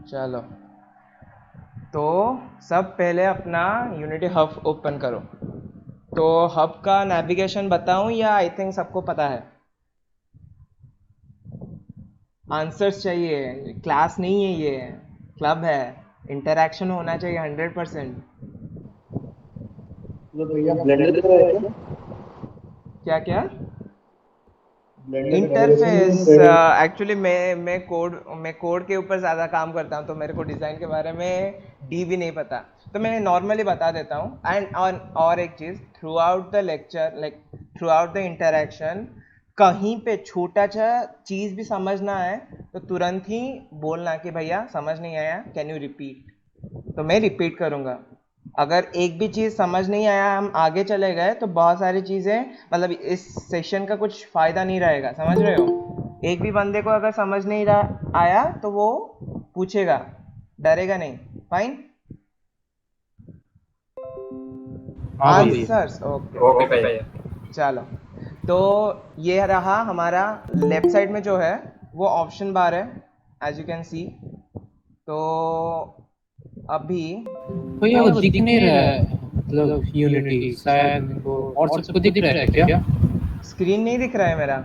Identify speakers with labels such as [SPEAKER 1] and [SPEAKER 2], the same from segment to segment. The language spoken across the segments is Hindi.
[SPEAKER 1] चलो, तो सब पहले अपना यूनिटी हब ओपन करो। तो हब का नेविगेशन बताऊं या आई थिंक सबको पता है? आंसर्स चाहिए, क्लास नहीं है ये, क्लब है। इंटरेक्शन होना चाहिए 100%।
[SPEAKER 2] मतलब भैया ब्लेंडर की तरह है क्या?
[SPEAKER 1] क्या क्या?
[SPEAKER 2] ब्लेंडर का नेविगेशन भी
[SPEAKER 1] इंटरफेस
[SPEAKER 2] ब्लेंडर।
[SPEAKER 1] एक्चुअली मैं कोड के ऊपर ज़्यादा काम करता हूँ, तो मेरे को डिज़ाइन के बारे में डी भी नहीं पता। तो मैं नॉर्मली बता देता हूँ। एंड और एक चीज़, throughout the lecture, like throughout the interaction, कहीं पे छोटा सा चीज़ भी समझ ना आए तो तुरंत ही बोलना कि भैया समझ नहीं आया, कैन यू रिपीट। तो मैं रिपीट करूँगा। अगर एक भी चीज़ समझ नहीं आया, हम आगे चले गए, तो बहुत सारी चीज़ें, मतलब इस सेशन का कुछ फ़ायदा नहीं रहेगा, समझ रहे हो? एक भी बंदे को अगर समझ नहीं आया तो वो पूछेगा, डरेगा नहीं। फाइन।
[SPEAKER 2] हाँ भैया।
[SPEAKER 1] Answers okay.
[SPEAKER 2] ओके भैया।
[SPEAKER 1] चलो, तो ये रहा हमारा। लेफ्ट साइड में जो है वो ऑप्शन बार है, एज यू कैन सी। तो अभी
[SPEAKER 2] भैया वो दिख नहीं रहा है, मतलब यूनिटी शायद मेरे को और सबको दिख रहा है क्या?
[SPEAKER 1] स्क्रीन नहीं दिख रहा है मेरा।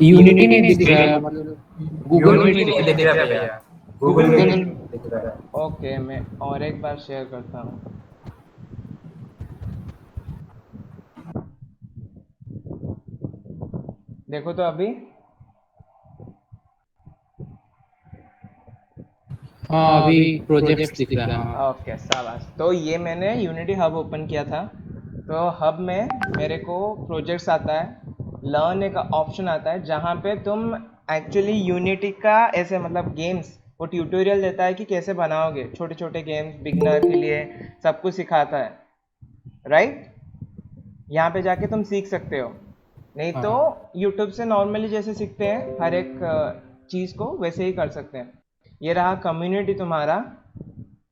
[SPEAKER 2] यूनिटी नहीं दिख रहा है, मतलब गूगल मीट
[SPEAKER 3] यूनिटी
[SPEAKER 2] दिख
[SPEAKER 3] नहीं
[SPEAKER 2] रहा
[SPEAKER 3] दिख
[SPEAKER 2] है।
[SPEAKER 3] रहा भैया।
[SPEAKER 1] Google
[SPEAKER 3] Google meet
[SPEAKER 1] meet.
[SPEAKER 3] दिख रहा है।
[SPEAKER 1] ओके, मैं और एक बार शेयर करता हूँ। देखो तो अभी।
[SPEAKER 2] हाँ अभी प्रोजेक्ट्स दिख रहा है, हाँ।
[SPEAKER 1] ओके, शाबाश। तो ये मैंने यूनिटी हब ओपन किया था। तो हब में मेरे को प्रोजेक्ट्स आता है, लर्न एक ऑप्शन आता है जहाँ पे तुम एक्चुअली यूनिटी का ऐसे, मतलब गेम्स, वो ट्यूटोरियल देता है कि कैसे बनाओगे छोटे छोटे गेम्स बिगनर के लिए, सब कुछ सिखाता है, राइट? यहाँ पे जाके तुम सीख सकते हो। नहीं तो
[SPEAKER 2] हाँ
[SPEAKER 1] यूट्यूब से नॉर्मली जैसे सीखते हैं हर एक चीज़ को, वैसे ही कर सकते हैं। ये रहा कम्युनिटी तुम्हारा।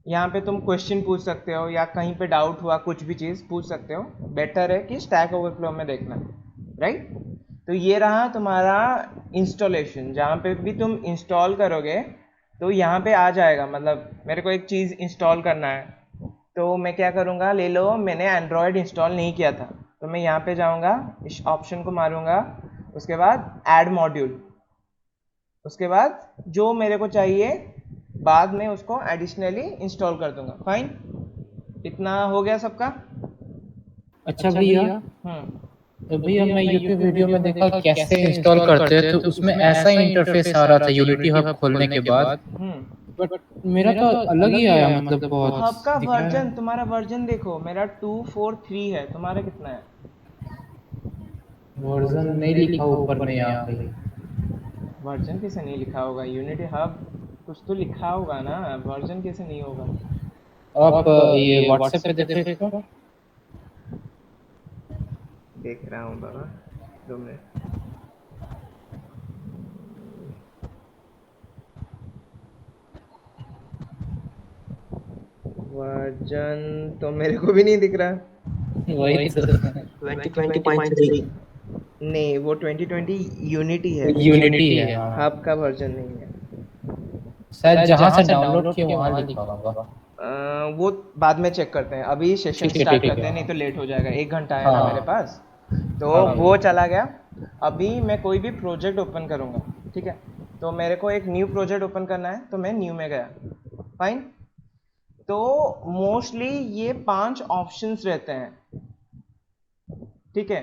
[SPEAKER 1] यहाँ पे तुम क्वेश्चन पूछ सकते हो, या कहीं पे डाउट हुआ कुछ भी चीज़ पूछ सकते हो। बेटर है कि स्टैक ओवरफ्लो में देखना, राइट? तो ये रहा तुम्हारा इंस्टॉलेशन, जहाँ पे भी तुम इंस्टॉल करोगे तो यहाँ पे आ जाएगा। मतलब मेरे को एक चीज़ इंस्टॉल करना है, तो मैं क्या करूँगा, ले लो मैंने एंड्रॉयड इंस्टॉल नहीं किया था, तो मैं यहाँ पे जाऊँगा, इस ऑप्शन को मारूँगा, उसके बाद ऐड मॉड्यूल, उसके बाद जो मेरे को चाहिए बाद में उसको एडिशनली इंस्टॉल कर दूंगा। फाइन। इतना हो गया सबका?
[SPEAKER 2] अच्छा भैया।
[SPEAKER 1] हम्म।
[SPEAKER 2] तो भैया मैं यूट्यूब वीडियो में देखा कैसे इंस्टॉल करते हैं, तो उसमें ऐसा इंटरफेस आ रहा था यूनिटी हब खोलने के बाद।
[SPEAKER 1] हम्म।
[SPEAKER 2] बट मेरा तो अलग ही आया, मतलब बहुत
[SPEAKER 1] हब का
[SPEAKER 2] दिख रहा है।
[SPEAKER 1] वर्जन, तुम्हारा वर्जन देखो, मेरा 243 है, तुम्हारा कितना है?
[SPEAKER 2] वर्जन नहीं लिखा ऊपर में यहाँ पे।
[SPEAKER 1] वर्जन कैसे नहीं लिखा होगा? यूनिटी हब कुछ तो लिखा होगा ना, वर्जन कैसे नहीं होगा?
[SPEAKER 2] आप ये व्हाट्सएप पे देख रहे हो?
[SPEAKER 1] देख रहा हूँ बाबा, 2 मिनट। वर्जन तो मेरे को भी नहीं दिख रहा।
[SPEAKER 2] वही तो।
[SPEAKER 3] 2020.3।
[SPEAKER 1] नहीं, वो 2020 यूनिटी है,
[SPEAKER 2] यूनिटी है, हाँ।
[SPEAKER 1] हब का वर्जन नहीं है।
[SPEAKER 2] शायद जहाँ से डाउनलोड किए वहाँ लिखा होगा।
[SPEAKER 1] वो बाद में चेक करते हैं, अभी सेशन
[SPEAKER 2] ठीक है
[SPEAKER 1] स्टार्ट
[SPEAKER 2] ठीक
[SPEAKER 1] करते
[SPEAKER 2] है।
[SPEAKER 1] हैं, नहीं तो लेट हो जाएगा। 1 घंटा है ना मेरे
[SPEAKER 2] हाँ
[SPEAKER 1] पास। तो
[SPEAKER 2] हाँ
[SPEAKER 1] वो
[SPEAKER 2] भैया।
[SPEAKER 1] चला गया। अभी मैं कोई भी प्रोजेक्ट ओपन करूँगा, ठीक है? तो मेरे को एक न्यू प्रोजेक्ट ओपन करना है, तो मैं न्यू में गया। फाइन। तो मोस्टली ये 5 ऑप्शंस रहते हैं, ठीक है?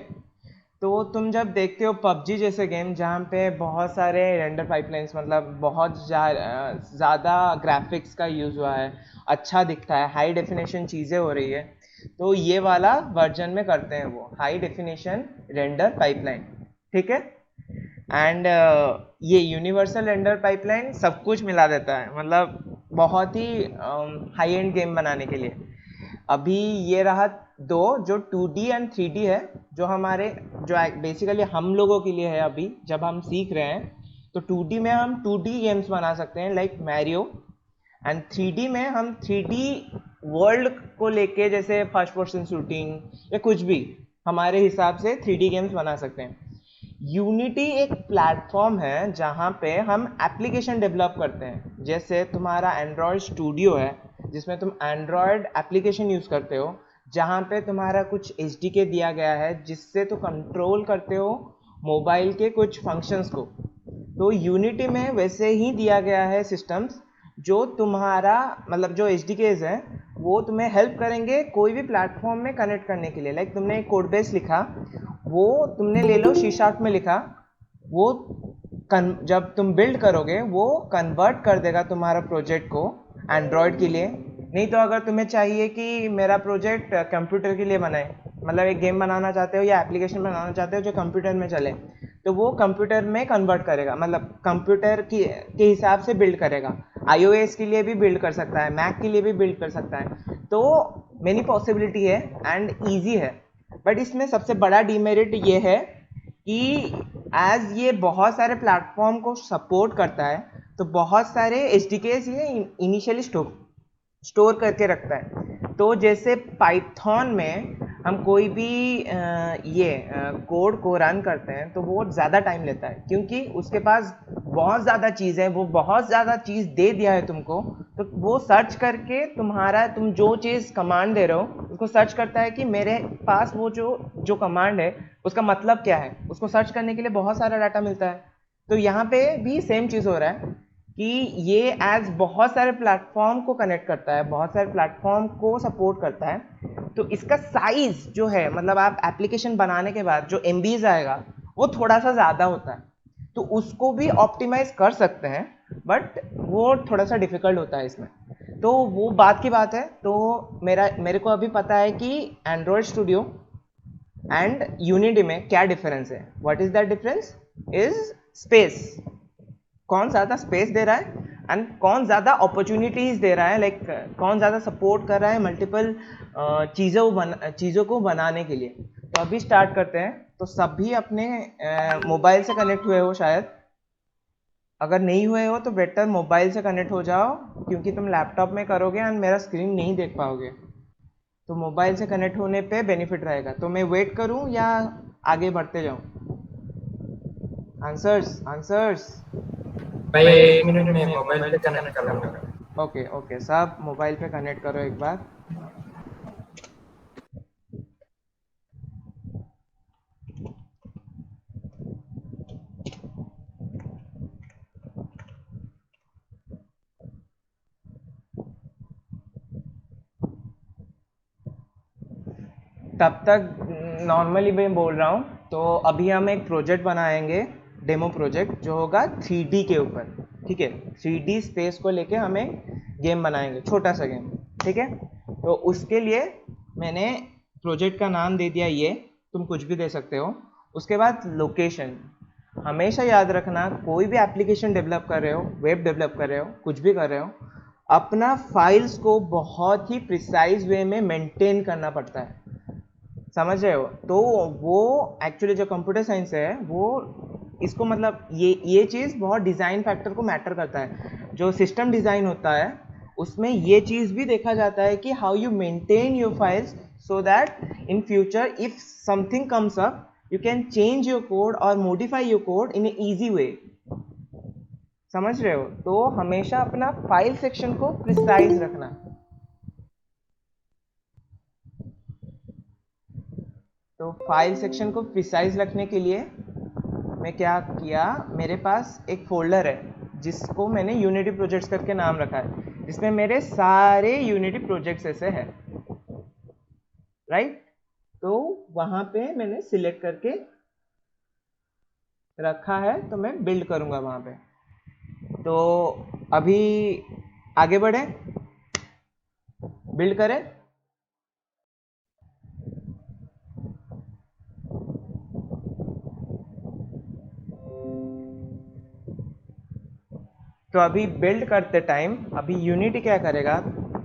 [SPEAKER 1] तो तुम जब देखते हो पबजी जैसे गेम, जहाँ पे बहुत सारे रेंडर पाइपलाइंस, मतलब बहुत ज़्यादा ग्राफिक्स का यूज़ हुआ है, अच्छा दिखता है, हाई डेफिनेशन चीज़ें हो रही है, तो ये वाला वर्जन में करते हैं वो हाई डेफिनेशन रेंडर पाइपलाइन, ठीक है? एंड ये यूनिवर्सल रेंडर पाइपलाइन सब कुछ मिला देता है, मतलब बहुत ही हाई एंड गेम बनाने के लिए। अभी ये रहा दो, जो 2D एंड 3D है, जो हमारे, जो बेसिकली हम लोगों के लिए है। अभी जब हम सीख रहे हैं तो 2D में हम 2D गेम्स बना सकते हैं, लाइक मैरियो। एंड 3D में हम 3D वर्ल्ड को लेके, जैसे फर्स्ट पर्सन शूटिंग या कुछ भी, हमारे हिसाब से 3D गेम्स बना सकते हैं। यूनिटी एक प्लेटफॉर्म है जहाँ पे हम एप्लीकेशन डेवलप करते हैं। जैसे तुम्हारा एंड्रॉयड स्टूडियो है जिसमें तुम एंड्रॉयड एप्लीकेशन यूज़ करते हो, जहाँ पे तुम्हारा कुछ एचडीके दिया गया है जिससे तो कंट्रोल करते हो मोबाइल के कुछ फंक्शंस को। तो यूनिटी में वैसे ही दिया गया है सिस्टम्स जो तुम्हारा मतलब जो एचडीकेज है वो तुम्हें हेल्प करेंगे कोई भी प्लेटफॉर्म में कनेक्ट करने के लिए। लाइक तुमने एक कोड बेस लिखा, वो तुमने ले लो सी शार्प में लिखा, वो जब तुम बिल्ड करोगे वो कन्वर्ट कर देगा तुम्हारा प्रोजेक्ट को एंड्रॉयड के लिए। नहीं तो अगर तुम्हें चाहिए कि मेरा प्रोजेक्ट कंप्यूटर के लिए बनाए, मतलब एक गेम बनाना चाहते हो या एप्लीकेशन बनाना चाहते हो जो कंप्यूटर में चले, तो वो कंप्यूटर में कन्वर्ट करेगा, मतलब कंप्यूटर के हिसाब से बिल्ड करेगा। iOS के लिए भी बिल्ड कर सकता है, मैक के लिए भी बिल्ड कर सकता है। तो मेनी पॉसिबिलिटी है एंड ईजी है। बट इसमें सबसे बड़ा डिमेरिट ये है कि एज ये बहुत सारे प्लेटफॉर्म को सपोर्ट करता है तो बहुत सारे एचडीकेस ये इनिशियली स्टोर करके रखता है। तो जैसे पाइथन में हम कोई भी कोड को रन करते हैं तो वो ज़्यादा टाइम लेता है क्योंकि उसके पास बहुत ज़्यादा चीज़ है, वो बहुत ज़्यादा चीज़ दे दिया है तुमको। तो वो सर्च करके तुम जो चीज़ कमांड दे रहे हो उसको सर्च करता है कि मेरे पास वो जो कमांड है उसका मतलब क्या है। उसको सर्च करने के लिए बहुत सारा डाटा मिलता है। तो यहाँ पे भी सेम चीज़ हो रहा है कि ये एज बहुत सारे प्लेटफॉर्म को कनेक्ट करता है, बहुत सारे प्लेटफॉर्म को सपोर्ट करता है। तो इसका साइज जो है, मतलब आप एप्लीकेशन बनाने के बाद जो एमबीज आएगा वो थोड़ा सा ज़्यादा होता है। तो उसको भी ऑप्टिमाइज कर सकते हैं बट वो थोड़ा सा डिफिकल्ट होता है इसमें। तो वो बात की बात है। तो मेरे को अभी पता है कि एंड्रॉयड स्टूडियो एंड यूनिटी में क्या डिफरेंस है। What is that difference is space. कौन ज़्यादा स्पेस दे रहा है एंड कौन ज़्यादा अपॉर्चुनिटीज़ दे रहा है, लाइक कौन ज़्यादा सपोर्ट कर रहा है मल्टीपल चीज़ों को बनाने के लिए। तो अभी स्टार्ट करते हैं। तो सभी अपने मोबाइल से कनेक्ट हुए हो शायद, अगर नहीं हुए हो तो बेटर मोबाइल से कनेक्ट हो जाओ क्योंकि तुम लैपटॉप में करोगे एंड मेरा स्क्रीन नहीं देख पाओगे। तो मोबाइल से कनेक्ट होने पे बेनिफिट रहेगा। तो मैं वेट करूं या आगे बढ़ते जाऊं? Answers answers.
[SPEAKER 3] भाई 1 मिनट में मोबाइल पे कनेक्ट कर लूंगा।
[SPEAKER 1] ओके ओके, सब मोबाइल पे कनेक्ट करो एक बार। तब तक नॉर्मली मैं बोल रहा हूँ। तो अभी हम एक प्रोजेक्ट बनाएंगे, डेमो प्रोजेक्ट जो होगा 3D के ऊपर। ठीक है, 3D स्पेस को लेके हम एक गेम बनाएंगे, छोटा सा गेम। ठीक है, तो उसके लिए मैंने प्रोजेक्ट का नाम दे दिया ये, तुम कुछ भी दे सकते हो। उसके बाद लोकेशन, हमेशा याद रखना कोई भी एप्लीकेशन डेवलप कर रहे हो, वेब डेवलप कर रहे हो, कुछ भी कर रहे हो, अपना फाइल्स को बहुत ही प्रिसाइज वे में मेंटेन करना पड़ता है। समझ रहे हो? तो वो एक्चुअली जो कंप्यूटर साइंस है वो इसको मतलब ये चीज़ बहुत डिज़ाइन फैक्टर को मैटर करता है। जो सिस्टम डिज़ाइन होता है उसमें ये चीज़ भी देखा जाता है कि how you maintain your files so that in future if something comes up you can change your code और modify your code in a easy way. समझ रहे हो? तो हमेशा अपना फाइल सेक्शन को प्रिसाइज रखना। तो फाइल सेक्शन को प्रिसाइज रखने के लिए मैं क्या किया, मेरे पास एक फोल्डर है जिसको मैंने यूनिटी प्रोजेक्ट्स करके नाम रखा है, जिसमें मेरे सारे यूनिटी प्रोजेक्ट्स ऐसे हैं। राइट, तो वहाँ पे मैंने सिलेक्ट करके रखा है। तो मैं बिल्ड करूँगा वहाँ पे। तो अभी आगे बढ़े, बिल्ड करें। तो अभी बिल्ड करते टाइम अभी यूनिटी क्या करेगा,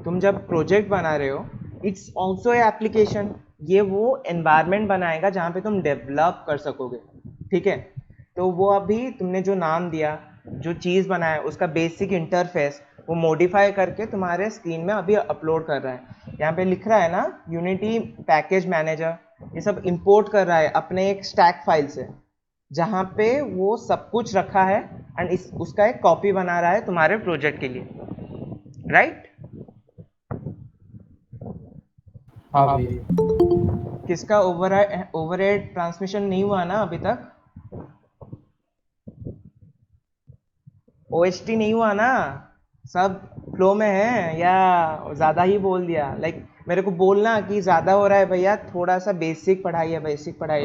[SPEAKER 1] तुम जब प्रोजेक्ट बना रहे हो, इट्स ऑल्सो ए एप्लीकेशन। ये वो एनवायरनमेंट बनाएगा जहाँ पे तुम डेवलप कर सकोगे। ठीक है, तो वो अभी तुमने जो नाम दिया, जो चीज़ बनाया, उसका बेसिक इंटरफेस वो मॉडिफाई करके तुम्हारे स्क्रीन में अभी अपलोड कर रहा है। यहाँ पे लिख रहा है ना यूनिटी पैकेज मैनेजर, ये सब इंपोर्ट कर रहा है अपने एक स्टैक फाइल से जहाँ पे वो सब कुछ रखा है एंड उसका एक कॉपी बना रहा है तुम्हारे प्रोजेक्ट के लिए, राइट?
[SPEAKER 2] हाँ भैया।
[SPEAKER 1] किसका ओवरहेड ट्रांसमिशन नहीं हुआ ना अभी तक? OHT नहीं हुआ ना? सब फ्लो में है या ज़्यादा ही बोल दिया? लाइक मेरे को बोलना कि ज़्यादा हो रहा है भैया, थोड़ा सा बेसिक पढ़ाई है,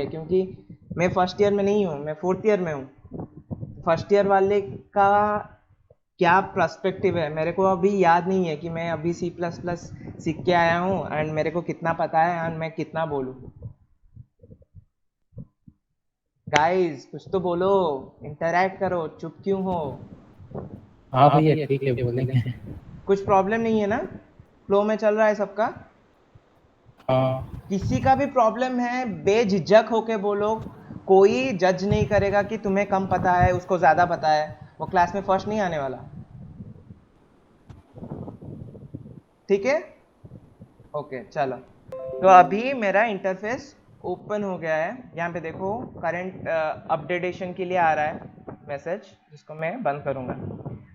[SPEAKER 1] क्योंकि मैं फर्स्ट ईयर में नहीं हूँ, मैं फोर्थ ईयर में हूँ। फर्स्ट ईयर वाले का क्या पर्सपेक्टिव है मेरे को अभी याद नहीं है कि मैं अभी C++ सीख के आया हूँ एंड मेरे को कितना पता है एंड मैं कितना बोलूँ। गाइस कुछ तो बोलो, इंटरैक्ट करो, चुप क्यों हो?
[SPEAKER 2] हाँ भैया ठीक है, बोलेंगे।
[SPEAKER 1] कुछ प्रॉब्लम नहीं है ना? फ्लो में चल रहा है सबका?
[SPEAKER 2] हाँ
[SPEAKER 1] किसी का भी प्रॉब्लम है बेझिझक होके बोलो, कोई जज नहीं करेगा कि तुम्हें कम पता है उसको ज़्यादा पता है, वो क्लास में फर्स्ट नहीं आने वाला, ठीक है? ओके चलो, तो अभी मेरा इंटरफेस ओपन हो गया है। यहाँ पे देखो करंट अपडेटेशन के लिए आ रहा है मैसेज, जिसको मैं बंद करूँगा।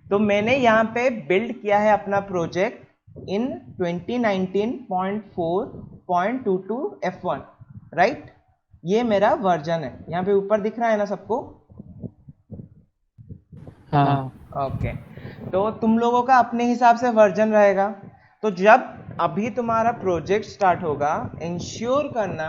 [SPEAKER 1] तो मैंने यहाँ पे बिल्ड किया है अपना प्रोजेक्ट इन 2019.4.22 F1, राइट? ये मेरा वर्जन है, यहाँ पे ऊपर दिख रहा है ना सबको?
[SPEAKER 2] हाँ।
[SPEAKER 1] ओके, तो तुम लोगों का अपने हिसाब से वर्जन रहेगा। तो जब अभी तुम्हारा प्रोजेक्ट स्टार्ट होगा, इंश्योर करना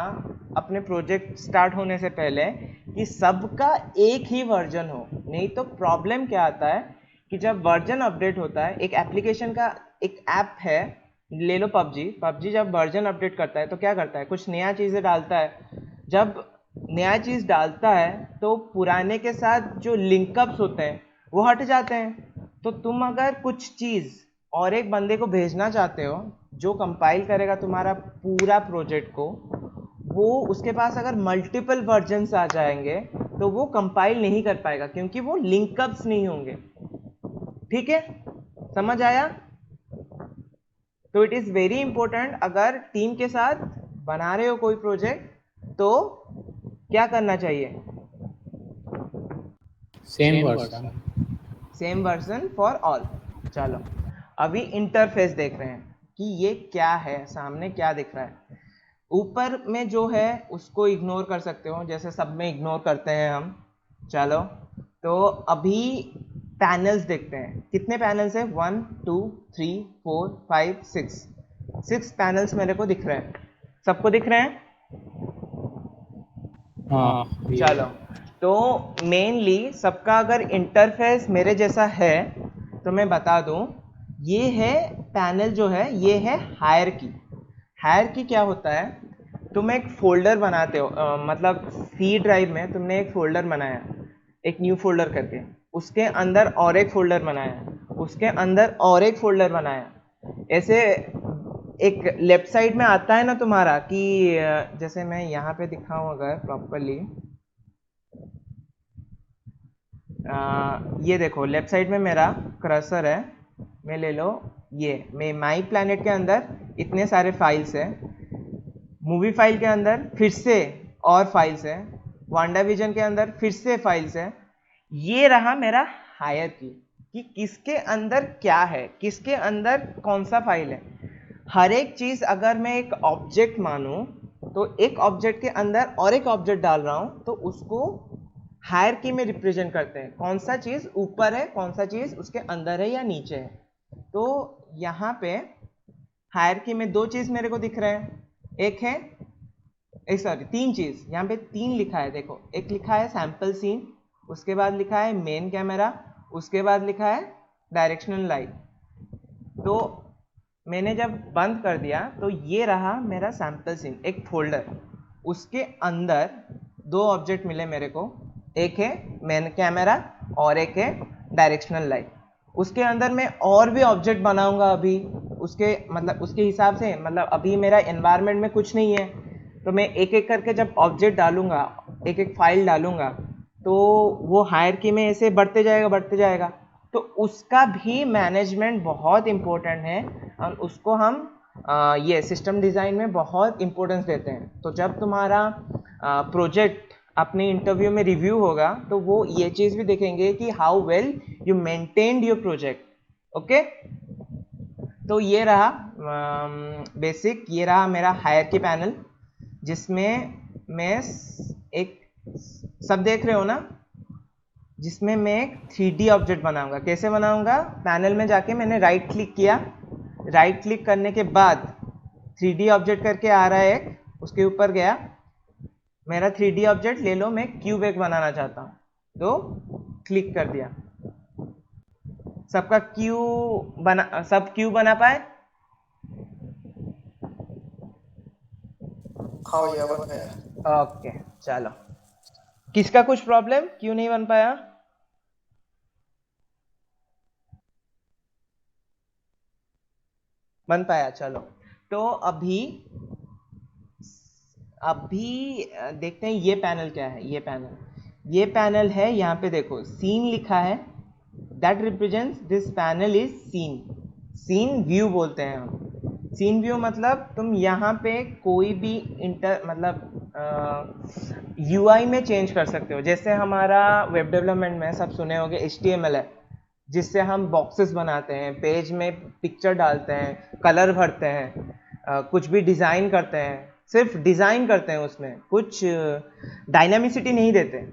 [SPEAKER 1] अपने प्रोजेक्ट स्टार्ट होने से पहले कि सबका एक ही वर्जन हो। नहीं तो प्रॉब्लम क्या आता है कि जब वर्जन अपडेट होता है, एक एप्लीकेशन का एक ऐप है, ले लो पबजी जब वर्जन अपडेट करता है तो क्या करता है, कुछ नया चीज़ें डालता है। जब नया चीज़ डालता है तो पुराने के साथ जो लिंकअप्स होते हैं वो हट जाते हैं। तो तुम अगर कुछ चीज़ और एक बंदे को भेजना चाहते हो जो कंपाइल करेगा तुम्हारा पूरा प्रोजेक्ट को, वो उसके पास अगर मल्टीपल वर्जन्स आ जाएंगे तो वो कंपाइल नहीं कर पाएगा क्योंकि वो लिंकअप्स नहीं होंगे, ठीक है? समझ आया? तो इट इज़ वेरी इंपॉर्टेंट, अगर टीम के साथ बना रहे हो कोई प्रोजेक्ट तो क्या करना चाहिए?
[SPEAKER 2] Same version.
[SPEAKER 1] Same version for all. चलो अभी इंटरफेस देख रहे हैं कि ये क्या है, सामने क्या दिख रहा है। ऊपर में जो है उसको इग्नोर कर सकते हो, जैसे सब में इग्नोर करते हैं हम। चलो तो अभी पैनल्स देखते हैं, कितने पैनल्स है? 1 2 3 4 5 6 पैनल्स मेरे को दिख रहे हैं। सबको दिख रहे हैं?
[SPEAKER 2] हाँ भैया।
[SPEAKER 1] चलो, तो मेनली सबका अगर इंटरफेस मेरे जैसा है तो मैं बता दूं, ये है पैनल जो है, ये है हायरकी। हायरकी क्या होता है? तुम एक फोल्डर बनाते हो, मतलब सी ड्राइव में तुमने एक फोल्डर बनाया, एक न्यू फोल्डर करके, उसके अंदर और एक फोल्डर बनाया, उसके अंदर और एक फोल्डर बनाया, ऐसे एक लेफ्ट साइड में आता है ना तुम्हारा कि जैसे मैं यहाँ पे दिखाऊं अगर प्रॉपरली, ये देखो लेफ्ट साइड में मेरा क्रसर है, मैं ले लो, ये मैं माई प्लैनेट के अंदर इतने सारे फाइल्स हैं, मूवी फाइल के अंदर फिर से और फाइल्स हैं, वांडा विजन के अंदर फिर से फाइल्स हैं। ये रहा मेरा हायरार्की कि किसके अंदर क्या है, किसके अंदर कौन सा फाइल है। हर एक चीज़ अगर मैं एक ऑब्जेक्ट मानूं तो एक ऑब्जेक्ट के अंदर और एक ऑब्जेक्ट डाल रहा हूं तो उसको हायरार्की में रिप्रेजेंट करते हैं, कौन सा चीज़ ऊपर है, कौन सा चीज़ उसके अंदर है या नीचे है। तो यहाँ पे हायरार्की में दो चीज़ मेरे को दिख रहे हैं, एक है एक सॉरी तीन चीज़, यहाँ पे तीन लिखा है, देखो एक लिखा है सैंपल सीन, उसके बाद लिखा है मेन कैमरा, उसके बाद लिखा है डायरेक्शनल लाइट। तो मैंने जब बंद कर दिया तो ये रहा मेरा सैंपल सीन, एक फोल्डर, उसके अंदर दो ऑब्जेक्ट मिले मेरे को, एक है मेन कैमरा और एक है डायरेक्शनल लाइट। उसके अंदर मैं और भी ऑब्जेक्ट बनाऊंगा अभी, उसके मतलब उसके हिसाब से, मतलब अभी मेरा एनवायरनमेंट में कुछ नहीं है तो मैं एक एक करके जब ऑब्जेक्ट डालूंगा, एक एक फाइल डालूंगा, तो वो हायरार्की में ऐसे बढ़ते जाएगा। तो उसका भी मैनेजमेंट बहुत इम्पोर्टेंट है और उसको हम ये सिस्टम डिज़ाइन में बहुत इम्पोर्टेंस देते हैं। तो जब तुम्हारा प्रोजेक्ट अपने इंटरव्यू में रिव्यू होगा तो वो ये चीज़ भी देखेंगे कि how well you maintained your project. Okay, तो ये रहा बेसिक, ये रहा मेरा हायरार्की पैनल, जिसमें मैं एक, सब देख रहे हो ना, जिसमें मैं एक 3D ऑब्जेक्ट बनाऊंगा। कैसे बनाऊंगा? पैनल में जाके मैंने राइट क्लिक किया, राइट क्लिक करने के बाद 3D ऑब्जेक्ट करके आ रहा है एक, उसके ऊपर गया, मेरा 3D ऑब्जेक्ट ले लो, मैं क्यूब एक बनाना चाहता हूँ, तो क्लिक कर दिया। सबका क्यू बना, सब क्यू बना पाए?
[SPEAKER 3] हाँ भैया बन गया।
[SPEAKER 1] ओके चलो, किसका कुछ प्रॉब्लम, क्यों नहीं बन पाया? बन पाया, चलो। तो अभी देखते हैं ये पैनल क्या है। ये पैनल है, यहाँ पे देखो सीन लिखा है, that represents this panel is scene. Scene view बोलते हैं हम। सीन व्यू मतलब तुम यहाँ पे कोई भी यूआई में चेंज कर सकते हो। जैसे हमारा वेब डेवलपमेंट में सब सुने होंगे HTML है, जिससे हम बॉक्सेस बनाते हैं, पेज में पिक्चर डालते हैं, कलर भरते हैं, कुछ भी डिज़ाइन करते हैं, सिर्फ डिज़ाइन करते हैं, उसमें कुछ डायनामिसिटी नहीं देते।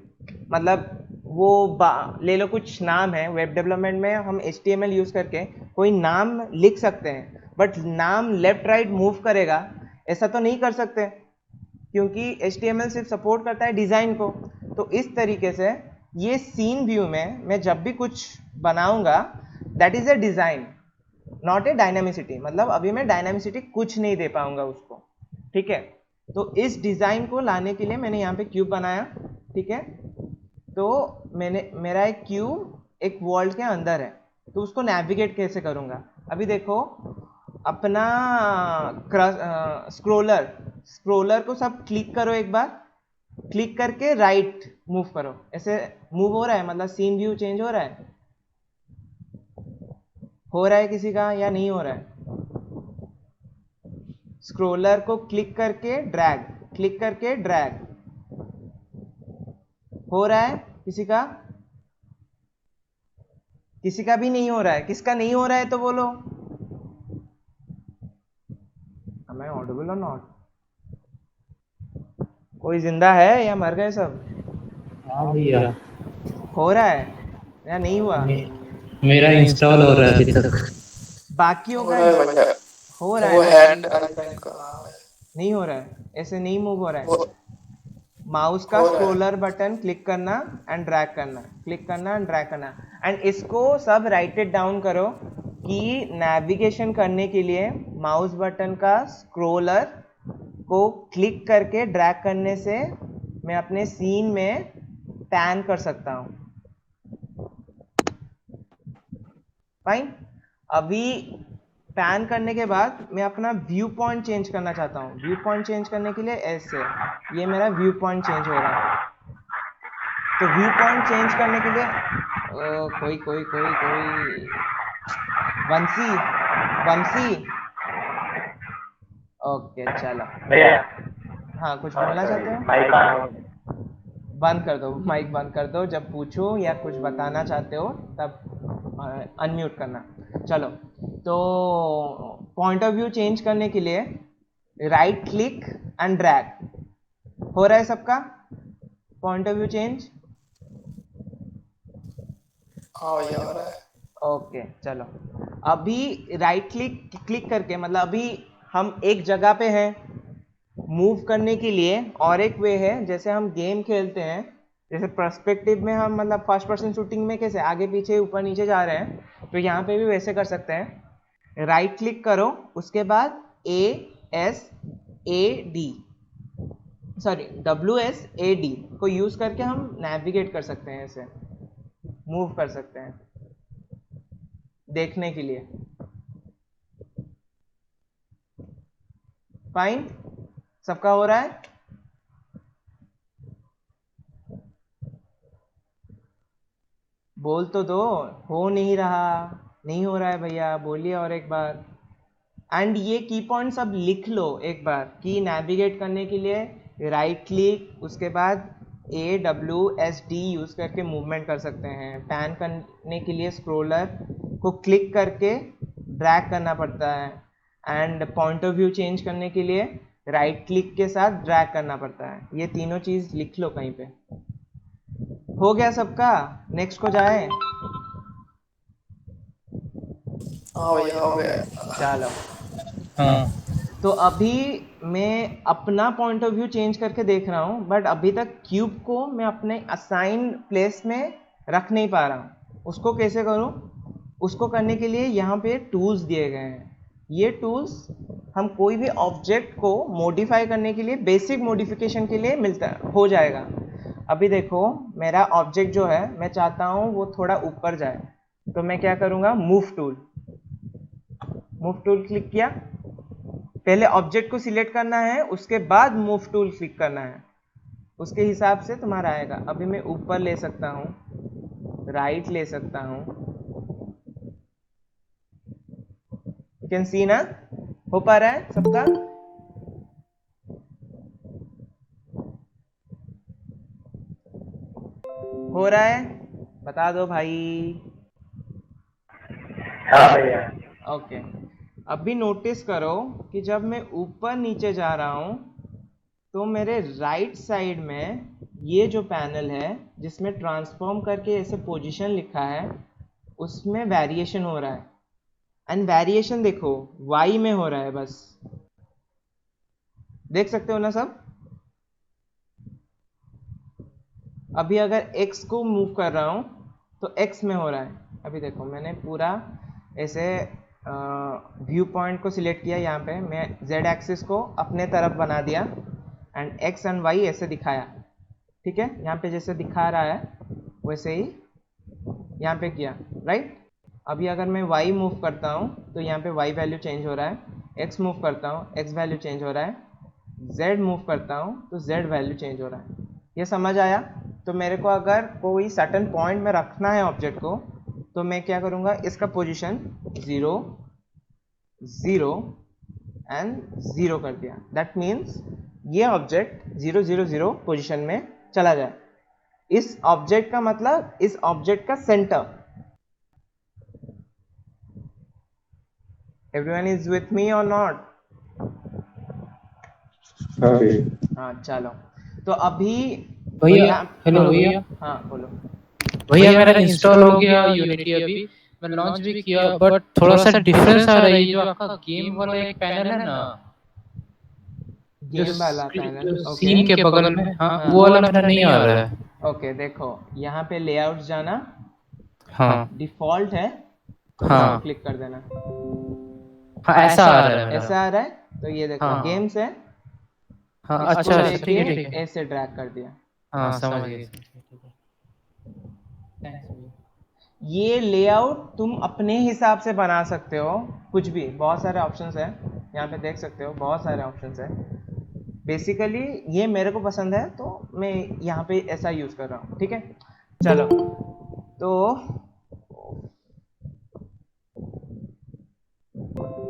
[SPEAKER 1] मतलब वो ले लो, कुछ नाम है वेब डेवलपमेंट में, हम HTML यूज़ करके कोई नाम लिख सकते हैं, बट नाम लेफ्ट राइट मूव करेगा ऐसा तो नहीं कर सकते, क्योंकि HTML सिर्फ सपोर्ट करता है डिज़ाइन को। तो इस तरीके से ये सीन व्यू में मैं जब भी कुछ बनाऊंगा, that is a design, not a dynamicity. मतलब अभी मैं डायनामिसिटी कुछ नहीं दे पाऊंगा उसको, ठीक है। तो इस डिज़ाइन को लाने के लिए मैंने यहाँ पे क्यूब बनाया, ठीक है। तो मेरा एक क्यूब एक वर्ल्ड के अंदर है, तो उसको नेविगेट कैसे करूँगा? अभी देखो, अपना स्क्रोलर को सब क्लिक करो, एक बार क्लिक करके राइट मूव करो। ऐसे मूव हो रहा है, मतलब सीन व्यू चेंज हो रहा है किसी का या नहीं हो रहा है? स्क्रोलर को क्लिक करके ड्रैग, क्लिक करके ड्रैग, हो रहा है किसी का? किसी का भी नहीं हो रहा है। किसका नहीं हो रहा है तो बोलो, am I audible or not? कोई जिंदा है या मर गए सब?
[SPEAKER 2] हाँ भैया,
[SPEAKER 1] हो रहा है या नहीं हुआ?
[SPEAKER 2] मेरा इंस्टॉल हो रहा है अभी तक।
[SPEAKER 1] बाकियों
[SPEAKER 3] हो
[SPEAKER 1] का
[SPEAKER 3] रहा है भैया,
[SPEAKER 1] हो रहा
[SPEAKER 3] वो
[SPEAKER 1] है ना?
[SPEAKER 3] हैंड आइकन का
[SPEAKER 1] नहीं हो रहा है, ऐसे नहीं मूव हो रहा है।
[SPEAKER 3] वो
[SPEAKER 1] माउस का
[SPEAKER 3] हो रहा है।
[SPEAKER 1] स्क्रोलर बटन क्लिक करना एंड ड्रैग करना, क्लिक करना एंड ड्रैग करना, एंड इसको सब राइट इट डाउन करो कि नेविगेशन करने के लिए माउस बटन का स्क्रोलर को क्लिक करके ड्रैग करने से मैं अपने सीन में पैन कर सकता हूँ। फाइन। अभी पैन करने के बाद मैं अपना व्यू पॉइंट चेंज करना चाहता हूँ। व्यू पॉइंट चेंज करने के लिए ऐसे, ये मेरा व्यू पॉइंट चेंज हो रहा है। तो व्यू पॉइंट चेंज करने के लिए कोई कोई कोई कोई वंशी वंशी, ओके चलो।
[SPEAKER 3] भैया
[SPEAKER 1] हाँ, कुछ बोलना चाहते हो?
[SPEAKER 3] माइक
[SPEAKER 1] बंद कर दो, माइक बंद कर दो। जब पूछो या कुछ बताना चाहते हो तब अनम्यूट करना। चलो, तो पॉइंट ऑफ व्यू चेंज करने के लिए राइट क्लिक एंड ड्रैग हो रहा है सबका पॉइंट ऑफ व्यू चेंज?
[SPEAKER 3] हाँ भैया हो रहा है।
[SPEAKER 1] ओके चलो, अभी राइट क्लिक करके, मतलब अभी हम एक जगह पे हैं, मूव करने के लिए और एक वे है, जैसे हम गेम खेलते हैं, जैसे पर्सपेक्टिव में हम मतलब फर्स्ट पर्सन शूटिंग में कैसे आगे पीछे ऊपर नीचे जा रहे हैं, तो यहाँ पे भी वैसे कर सकते हैं। राइट क्लिक करो, उसके बाद WSAD को यूज करके हम नेविगेट कर सकते हैं, ऐसे मूव कर सकते हैं देखने के लिए। फाइन, सबका हो रहा है? बोल तो दो, हो नहीं रहा, नहीं हो रहा है भैया, बोलिए और एक बार। एंड ये की पॉइंट सब लिख लो एक बार कि नेविगेट करने के लिए राइट क्लिक, उसके बाद AWSD यूज़ करके मूवमेंट कर सकते हैं। पैन करने के लिए स्क्रोलर को क्लिक करके ड्रैग करना पड़ता है, and point of view change करने के लिए राइट क्लिक के साथ ड्रैग करना पड़ता है। ये तीनों चीज़ लिख लो कहीं पे। हो गया सबका? नेक्स्ट को जाए।
[SPEAKER 4] हाँ भैया हो गया।
[SPEAKER 1] चलो,
[SPEAKER 2] हाँ
[SPEAKER 1] तो अभी मैं अपना पॉइंट ऑफ व्यू चेंज करके देख रहा हूँ, बट अभी तक क्यूब को मैं अपने असाइन प्लेस में रख नहीं पा रहा हूँ। उसको कैसे करूँ? उसको करने के लिए यहाँ पे टूल्स दिए गए हैं। ये टूल्स हम कोई भी ऑब्जेक्ट को मॉडिफाई करने के लिए, बेसिक मॉडिफिकेशन के लिए मिलता हो जाएगा। अभी देखो, मेरा ऑब्जेक्ट जो है मैं चाहता हूँ वो थोड़ा ऊपर जाए, तो मैं क्या करूँगा? मूव टूल क्लिक किया। पहले ऑब्जेक्ट को सिलेक्ट करना है, उसके बाद मूव टूल क्लिक करना है, उसके हिसाब से तुम्हारा आएगा। अभी मैं ऊपर ले सकता हूँ, राइट ले सकता हूँ। यू कैन सी ना? हो पा रहा है सबका? हो रहा है? बता दो भाई।
[SPEAKER 3] हाँ भैया।
[SPEAKER 1] ओके, अभी नोटिस करो कि जब मैं ऊपर नीचे जा रहा हूँ तो मेरे राइट साइड में ये जो पैनल है जिसमें ट्रांसफॉर्म करके ऐसे पोजीशन लिखा है, उसमें वेरिएशन हो रहा है। एंड वेरिएशन देखो वाई में हो रहा है, बस देख सकते हो ना सब? अभी अगर x को मूव कर रहा हूँ तो x में हो रहा है। अभी देखो, मैंने पूरा ऐसे व्यू पॉइंट को सिलेक्ट किया, यहाँ पे मैं z एक्सिस को अपने तरफ बना दिया एंड x एंड y ऐसे दिखाया। ठीक है, यहाँ पे जैसे दिखा रहा है वैसे ही यहाँ पे किया, राइट? अभी अगर मैं y मूव करता हूँ तो यहाँ पे y वैल्यू चेंज हो रहा है, x मूव करता हूँ x वैल्यू चेंज हो रहा है, z मूव करता हूँ तो z वैल्यू चेंज हो रहा है। ये समझ आया? तो मेरे को अगर कोई सर्टेन पॉइंट में रखना है ऑब्जेक्ट को, तो मैं क्या करूँगा? इसका पोजीशन 0 0 एंड 0 कर दिया। दैट मीन्स ये ऑब्जेक्ट 0 0 0 पोजीशन में चला जाए। इस ऑब्जेक्ट का मतलब इस ऑब्जेक्ट का centre. Everyone is with me और नॉट? हाँ चलो, तो अभी
[SPEAKER 2] भैया, हेलो भैया।
[SPEAKER 1] हाँ बोलो।
[SPEAKER 2] भैया मेरा इंस्टॉल हो गया यूनिटी, अभी मैं लॉन्च भी किया, बट थोड़ा सा डिफरेंस आ रहा है। ये जो आपका गेम वाला एक पैनल है ना, जो
[SPEAKER 1] गेम वाला पैनल,
[SPEAKER 2] जो
[SPEAKER 1] ओके
[SPEAKER 2] सीन के बगल में, हाँ वो वाला मेरा नहीं आ रहा है।
[SPEAKER 1] ओके, देखो यहाँ पे लेआउट जाना,
[SPEAKER 2] हाँ
[SPEAKER 1] डिफॉल्ट है,
[SPEAKER 2] हाँ
[SPEAKER 1] क्लिक कर देना।
[SPEAKER 2] हाँ, ऐसा आ रहा है मेरा।
[SPEAKER 1] ऐसा आ रहा है, तो ये देखो
[SPEAKER 2] हाँ
[SPEAKER 1] गेम्स है,
[SPEAKER 2] हाँ,
[SPEAKER 1] इसको
[SPEAKER 2] अच्छा अच्छा,
[SPEAKER 1] लेके
[SPEAKER 2] ठीक है ठीक है।
[SPEAKER 1] ऐसे ड्रैग कर दिया।
[SPEAKER 2] हाँ समझ गए। थैंक्स भैया।
[SPEAKER 1] ये लेआउट तुम अपने हिसाब से बना सकते हो, कुछ भी, बहुत सारे ऑप्शंस हैं यहाँ पे, देख सकते हो बहुत सारे ऑप्शंस हैं। बेसिकली ये मेरे को पसंद है तो मैं यहाँ पे ऐसा यूज़ कर रहा हूँ। ठीक है, चलो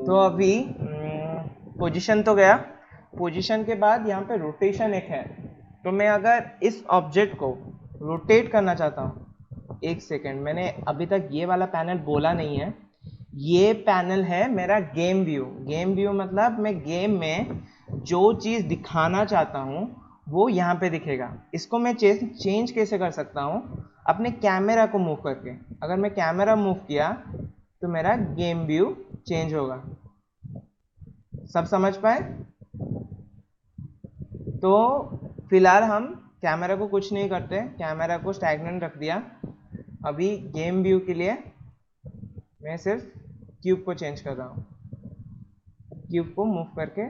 [SPEAKER 1] तो अभी पोजीशन तो गया। पोजीशन के बाद यहाँ पे रोटेशन एक है, तो मैं अगर इस ऑब्जेक्ट को रोटेट करना चाहता हूँ, एक सेकेंड, मैंने अभी तक ये वाला पैनल बोला नहीं है। ये पैनल है मेरा गेम व्यू। गेम व्यू मतलब मैं गेम में जो चीज़ दिखाना चाहता हूँ वो यहाँ पे दिखेगा। इसको मैं चेंज कैसे कर सकता हूँ? अपने कैमरा को मूव करके। अगर मैं कैमरा मूव किया तो मेरा गेम व्यू चेंज होगा। सब समझ पाए? तो फिलहाल हम कैमरा को कुछ नहीं करते, कैमरा को स्टैग्नेंट रख दिया। अभी गेम व्यू के लिए मैं सिर्फ क्यूब को चेंज कर रहा हूँ, क्यूब को मूव करके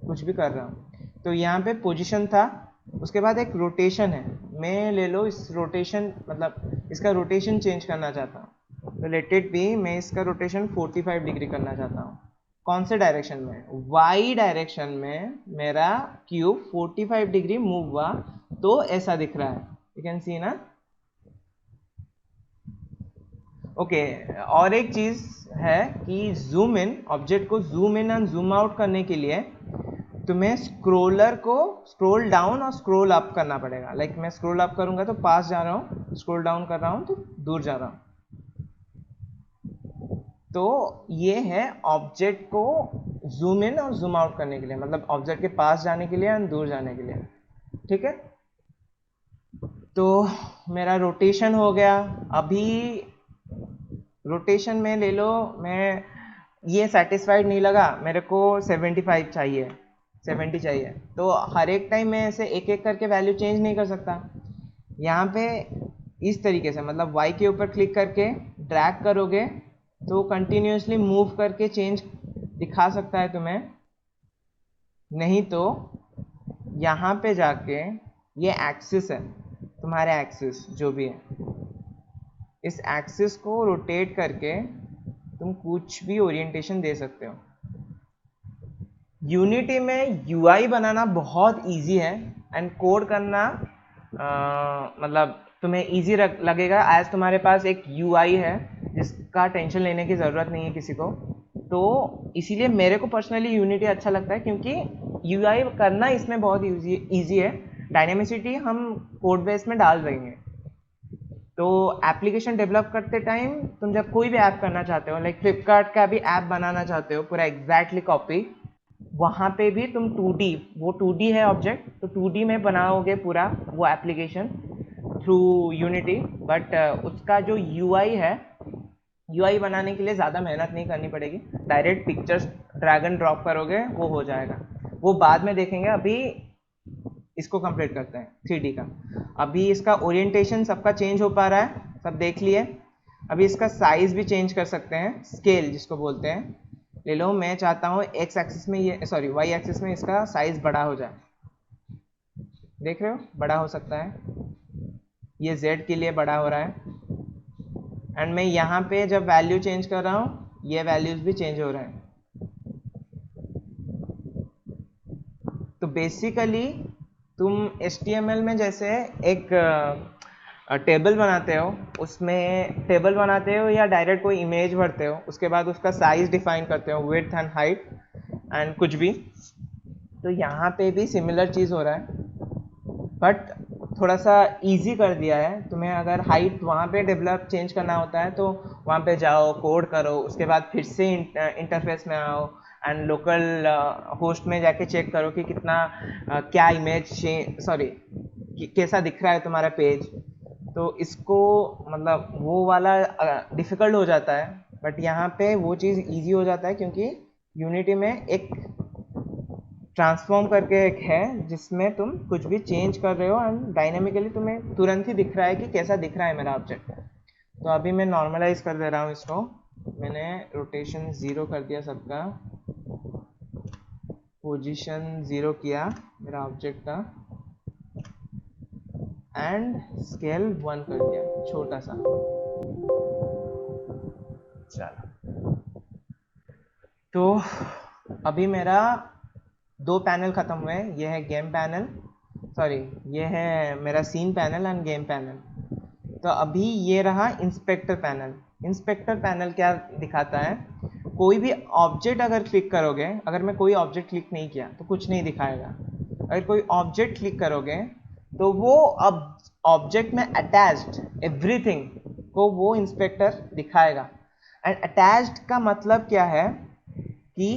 [SPEAKER 1] कुछ भी कर रहा हूँ। तो यहाँ पे पोजीशन था, उसके बाद एक रोटेशन है। मैं ले लो इस रोटेशन, मतलब इसका रोटेशन चेंज करना चाहता हूँ, तो लेट इट बी, मैं इसका रोटेशन 45 डिग्री करना चाहता हूँ। कौन से डायरेक्शन में? वाई डायरेक्शन में मेरा क्यूब 45 डिग्री मूव हुआ तो ऐसा दिख रहा है। यू कैन सी ना? ओके, और एक चीज़ है कि जूम इन, ऑब्जेक्ट को zoom in and zoom out करने के लिए तुम्हें स्क्रोलर को स्क्रोल डाउन और स्क्रोल अप करना पड़ेगा। लाइक मैं स्क्रोल अप करूंगा तो पास जा रहा हूँ, स्क्रोल डाउन कर रहा हूँ तो दूर जा रहा हूँ। तो ये है ऑब्जेक्ट को जूम इन और जूम आउट करने के लिए, मतलब ऑब्जेक्ट के पास जाने के लिए और दूर जाने के लिए। ठीक है, तो मेरा रोटेशन हो गया। अभी रोटेशन में ले लो, मैं ये सेटिस्फाइड नहीं लगा, मेरे को 75 चाहिए, 70 चाहिए। तो हर एक टाइम मैं ऐसे एक एक करके वैल्यू चेंज नहीं कर सकता। यहाँ पे इस तरीके से, मतलब y के ऊपर क्लिक करके ड्रैग करोगे तो कंटिन्यूसली मूव करके चेंज दिखा सकता है तुम्हें। नहीं तो यहाँ पे जाके, ये एक्सिस है तुम्हारे, एक्सिस जो भी है, इस एक्सिस को रोटेट करके तुम कुछ भी ओरिएंटेशन दे सकते हो। यूनिटी में यूआई बनाना बहुत इजी है एंड कोड करना मतलब तुम्हें इजी लगेगा एज तुम्हारे पास एक यूआई है जिसका टेंशन लेने की ज़रूरत नहीं है किसी को। तो इसीलिए मेरे को पर्सनली यूनिटी अच्छा लगता है, क्योंकि यूआई करना इसमें बहुत इजी है। डायनेमिसिटी हम कोड बेस में डाल देंगे। तो एप्लीकेशन डेवलप करते टाइम तुम जब कोई भी ऐप करना चाहते हो, लाइक फ्लिपकार्ट का भी ऐप बनाना चाहते हो पूरा एग्जैक्टली कॉपी, वहाँ पे भी तुम 2D, वो 2D है ऑब्जेक्ट, तो 2D में बनाओगे पूरा वो एप्लीकेशन थ्रू यूनिटी। बट उसका जो यूआई है, यूआई बनाने के लिए ज़्यादा मेहनत नहीं करनी पड़ेगी, direct pictures drag and drop करोगे वो हो जाएगा। वो बाद में देखेंगे, अभी इसको कंप्लीट करते हैं 3D का। अभी इसका ओरिएंटेशन सबका चेंज हो पा रहा है, सब देख लिए। अभी इसका साइज भी चेंज कर सकते हैं, स्केल जिसको बोलते हैं। ले लो, मैं चाहता हूँ एक्स एक्सिस में ये, सॉरी वाई एक्सिस में इसका साइज बड़ा हो जाए। देख रहे हो, बड़ा हो सकता है, ये जेड के लिए बड़ा हो रहा है। एंड मैं यहाँ पे जब वैल्यू चेंज कर रहा हूँ, ये वैल्यूज भी चेंज हो रहे हैं। तो बेसिकली तुम HTML में जैसे एक टेबल बनाते हो, उसमें टेबल बनाते हो या डायरेक्ट कोई इमेज भरते हो, उसके बाद उसका साइज डिफाइन करते हो, विड्थ एंड हाइट एंड कुछ भी। तो यहाँ पे भी सिमिलर चीज़ हो रहा है, बट थोड़ा सा इजी कर दिया है। तुम्हें अगर हाइट वहाँ पे डेवलप चेंज करना होता है तो वहाँ पे जाओ, कोड करो, उसके बाद फिर से इंटरफेस में आओ एंड लोकल होस्ट में जाके चेक करो कि कितना क्या इमेज, सॉरी कैसा दिख रहा है तुम्हारा पेज। तो इसको मतलब वो वाला डिफ़िकल्ट हो जाता है, बट यहाँ पे वो चीज़ इजी हो जाता है, क्योंकि यूनिटी में एक ट्रांसफॉर्म करके एक है जिसमें तुम कुछ भी चेंज कर रहे हो एंड डायनेमिकली तुम्हें तुरंत ही दिख रहा है कि कैसा दिख रहा है मेरा ऑब्जेक्ट। तो अभी मैं नॉर्मलाइज कर दे रहा हूँ इसको। मैंने रोटेशन 0 कर दिया सबका, पोजीशन 0 किया मेरा ऑब्जेक्ट का, एंड स्केल 1 कर दिया, छोटा सा। चलो, तो अभी मेरा 2 पैनल ख़त्म हुए। ये है गेम पैनल, सॉरी ये है मेरा scene panel and game panel. तो अभी ये रहा इंस्पेक्टर पैनल। इंस्पेक्टर पैनल क्या दिखाता है, कोई भी ऑब्जेक्ट अगर क्लिक करोगे, अगर मैं कोई ऑब्जेक्ट क्लिक नहीं किया तो कुछ नहीं दिखाएगा। अगर कोई ऑब्जेक्ट क्लिक करोगे तो वो अब ऑब्जेक्ट में अटैच्ड एवरीथिंग को वो इंस्पेक्टर दिखाएगा। एंड अटैच्ड का मतलब क्या है कि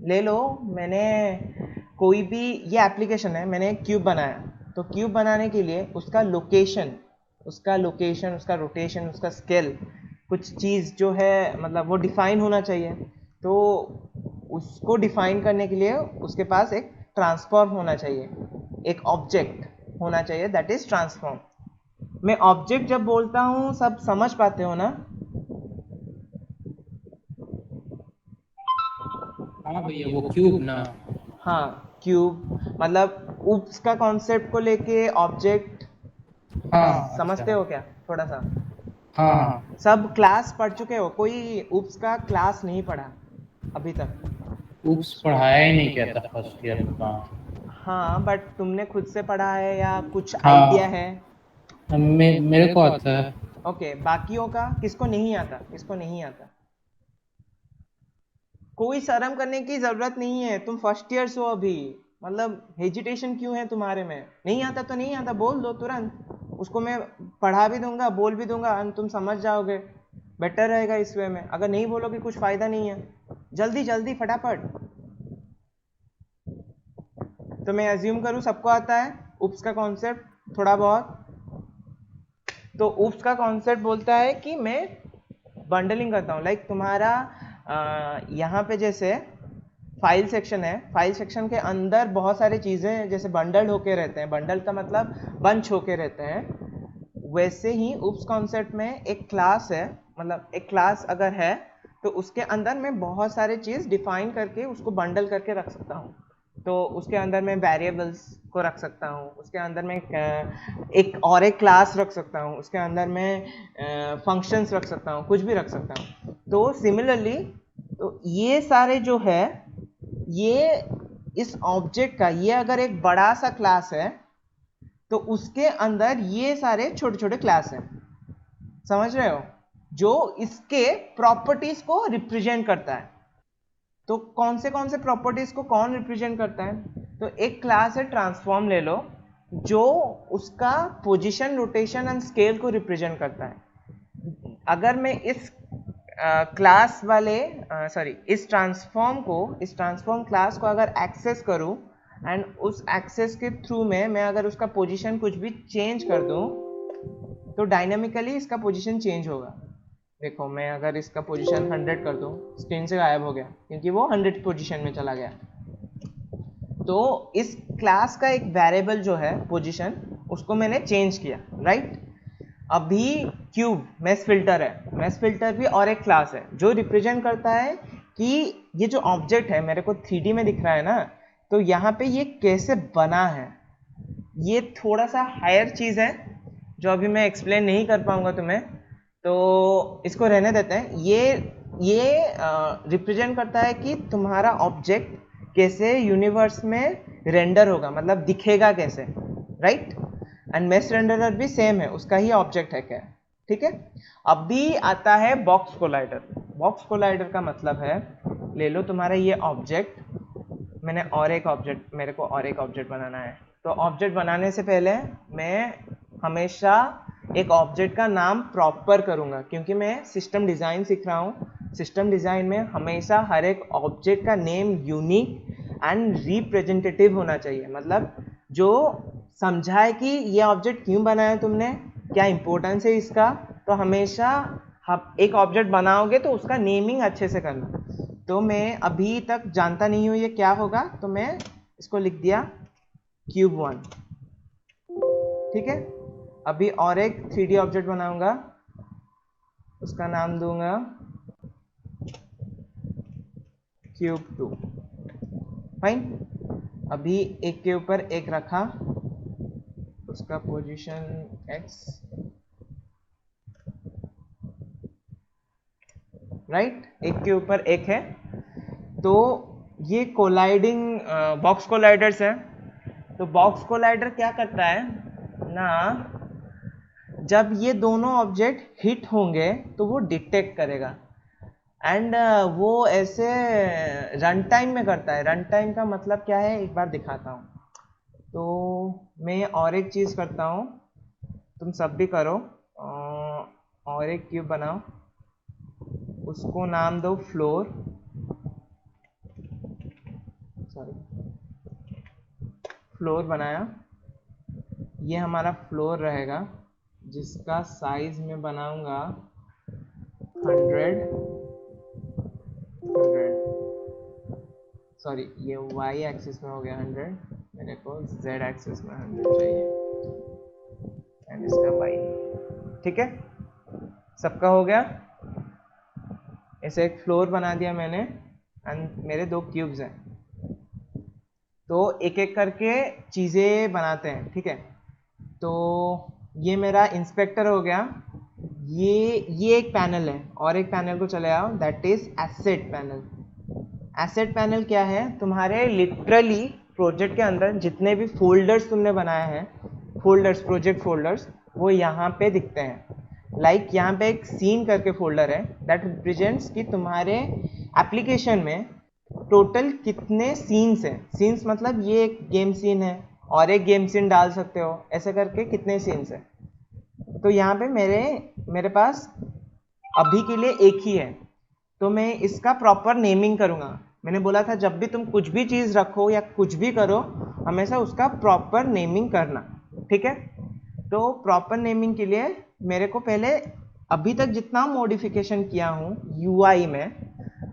[SPEAKER 1] ले लो, मैंने कोई भी, ये एप्लीकेशन है, मैंने एक क्यूब बनाया, तो क्यूब बनाने के लिए उसका लोकेशन, उसका रोटेशन, उसका स्केल, कुछ चीज़ जो है मतलब वो डिफाइन होना चाहिए। तो उसको डिफाइन करने के लिए उसके पास एक ट्रांसफॉर्म होना चाहिए, एक ऑब्जेक्ट होना चाहिए, दैट इज ट्रांसफॉर्म। मैं ऑब्जेक्ट जब बोलता हूँ सब समझ पाते हो ना?
[SPEAKER 2] हाँ भैया, वो क्यूब ना।
[SPEAKER 1] हाँ, क्यूब मतलब उप्स का कॉन्सेप्ट को लेके ऑब्जेक्ट
[SPEAKER 2] हाँ
[SPEAKER 1] समझते
[SPEAKER 2] अच्छा।
[SPEAKER 1] हो क्या थोड़ा सा?
[SPEAKER 2] हाँ हाँ।
[SPEAKER 1] सब क्लास पढ़ चुके हो, कोई उप्स का क्लास नहीं पढ़ा अभी तक?
[SPEAKER 2] उप्स पढ़ाया ही नहीं, क्या था फर्स्ट ईयर में कहाँ।
[SPEAKER 1] हाँ, बट तुमने खुद से पढ़ा है या कुछ आइडिया
[SPEAKER 2] हाँ,
[SPEAKER 1] है?
[SPEAKER 2] मेरे को आता है।
[SPEAKER 1] ओके, बाकियों का किसको नहीं आता, किसको नहीं आता? कोई शर्म करने की जरूरत नहीं है, तुम फर्स्ट ईयर हो अभी, मतलब हेजिटेशन क्यों है तुम्हारे में? नहीं आता तो नहीं आता, बोल दो तुरंत, उसको मैं पढ़ा भी दूंगा, बोल भी दूंगा, तुम समझ जाओगे, बेटर रहेगा इस वे में। अगर नहीं बोलोगे कुछ फायदा नहीं है। जल्दी जल्दी फटाफट। तो मैं अज्यूम करूं सबको आता है उप्स का कॉन्सेप्ट थोड़ा बहुत। तो उप्स का कॉन्सेप्ट बोलता है कि मैं बंडलिंग करता हूँ, लाइक तुम्हारा यहाँ पे जैसे फाइल सेक्शन है, फाइल सेक्शन के अंदर बहुत सारी चीज़ें जैसे बंडल होके रहते हैं, बंडल का मतलब बंच होके रहते हैं, वैसे ही उप्स कॉन्सेप्ट में एक क्लास है, मतलब एक क्लास अगर है तो उसके अंदर मैं बहुत सारे चीज़ डिफाइन करके उसको बंडल करके रख सकता हूँ। तो उसके अंदर मैं वेरिएबल्स को रख सकता हूँ, उसके अंदर मैं एक क्लास रख सकता हूँ, उसके अंदर मैं फंक्शंस रख सकता हूँ, कुछ भी रख सकता हूँ। तो सिमिलरली तो ये सारे जो है, ये इस ऑब्जेक्ट का, ये अगर एक बड़ा सा क्लास है तो उसके अंदर ये सारे छोटे छोटे क्लास हैं, समझ रहे हो, जो इसके प्रॉपर्टीज को रिप्रेजेंट करता है। तो कौन से प्रॉपर्टीज को कौन रिप्रेजेंट करता है? तो एक क्लास है ट्रांसफॉर्म ले लो, जो उसका पोजीशन, रोटेशन एंड स्केल को रिप्रेजेंट करता है। अगर मैं इस क्लास वाले इस ट्रांसफॉर्म क्लास को अगर एक्सेस करूं एंड उस एक्सेस के थ्रू में मैं अगर उसका पोजीशन कुछ भी चेंज कर दूं तो डायनामिकली इसका पोजीशन चेंज होगा। देखो मैं अगर इसका पोजीशन 100 कर दूं, स्क्रीन से गायब हो गया क्योंकि वो 100 पोजीशन में चला गया। तो इस क्लास का एक वेरिएबल जो है पोजीशन, उसको मैंने चेंज किया, राइट। अभी क्यूब मेश फिल्टर है, मेश फिल्टर भी और एक क्लास है जो रिप्रेजेंट करता है कि ये जो ऑब्जेक्ट है मेरे को 3D में दिख रहा है ना, तो यहाँ पे ये कैसे बना है। ये थोड़ा सा हायर चीज़ है जो अभी मैं एक्सप्लेन नहीं कर पाऊंगा तुम्हें, तो इसको रहने देते हैं। ये रिप्रेजेंट करता है कि तुम्हारा ऑब्जेक्ट कैसे यूनिवर्स में रेंडर होगा, मतलब दिखेगा कैसे, राइट। एंड मेश रेंडरर भी सेम है, उसका ही ऑब्जेक्ट है क्या, ठीक है। अभी आता है बॉक्स कोलाइडर। बॉक्स कोलाइडर का मतलब है, ले लो तुम्हारा ये ऑब्जेक्ट, मेरे को और एक ऑब्जेक्ट बनाना है। तो ऑब्जेक्ट बनाने से पहले मैं हमेशा एक ऑब्जेक्ट का नाम प्रॉपर करूंगा, क्योंकि मैं सिस्टम डिज़ाइन सीख रहा हूँ। सिस्टम डिज़ाइन में हमेशा हर एक ऑब्जेक्ट का नेम यूनिक एंड रिप्रेजेंटेटिव होना चाहिए, मतलब जो समझाए कि ये ऑब्जेक्ट क्यों बनाया तुमने, क्या इंपॉर्टेंस है इसका। तो हमेशा हम एक ऑब्जेक्ट बनाओगे तो उसका नेमिंग अच्छे से करना। तो मैं अभी तक जानता नहीं हूँ ये क्या होगा, तो मैं इसको लिख दिया क्यूब 1, ठीक है। अभी और एक 3D ऑब्जेक्ट बनाऊंगा, उसका नाम दूंगा क्यूब 2, फाइन। अभी एक के ऊपर एक रखा, उसका पोजीशन x, राइट, एक के ऊपर एक है। तो ये कोलाइडिंग बॉक्स कोलाइडर्स है। तो बॉक्स कोलाइडर क्या करता है ना, जब ये दोनों ऑब्जेक्ट हिट होंगे तो वो डिटेक्ट करेगा, एंड वो ऐसे रन टाइम में करता है। रन टाइम का मतलब क्या है, एक बार दिखाता हूँ। तो मैं और एक चीज़ करता हूँ, तुम सब भी करो, और एक क्यूब बनाओ, उसको नाम दो फ्लोर, फ्लोर बनाया। ये हमारा फ्लोर रहेगा जिसका साइज में बनाऊंगा 100, सॉरी ये y एक्सिस में हो गया 100, मेरे को z एक्सिस में 100 चाहिए, एंड इसका y, ठीक है। सबका हो गया, ऐसे एक फ्लोर बना दिया मैंने, एंड मेरे 2 क्यूब्स हैं। तो एक एक करके चीज़ें बनाते हैं, ठीक है। तो ये मेरा इंस्पेक्टर हो गया, ये एक पैनल है, और एक पैनल को चले आओ, that is asset panel. Asset panel क्या है, तुम्हारे लिटरली प्रोजेक्ट के अंदर जितने भी फोल्डर्स तुमने बनाए हैं, फोल्डर्स, प्रोजेक्ट फोल्डर्स, वो यहाँ पे दिखते हैं। लाइक यहाँ पे एक सीन करके फोल्डर है, दैट रिप्रेजेंट्स कि तुम्हारे एप्लीकेशन में टोटल कितने सीन्स हैं, सीन्स मतलब ये एक गेम सीन है और एक गेम सीन डाल सकते हो, ऐसे करके कितने सीन्स हैं। तो यहाँ पे मेरे पास अभी के लिए एक ही है, तो मैं इसका प्रॉपर नेमिंग करूँगा। मैंने बोला था जब भी तुम कुछ भी चीज़ रखो या कुछ भी करो, हमेशा उसका प्रॉपर नेमिंग करना, ठीक है। तो प्रॉपर नेमिंग के लिए मेरे को पहले अभी तक जितना मॉडिफिकेशन किया हूँ यूआई में,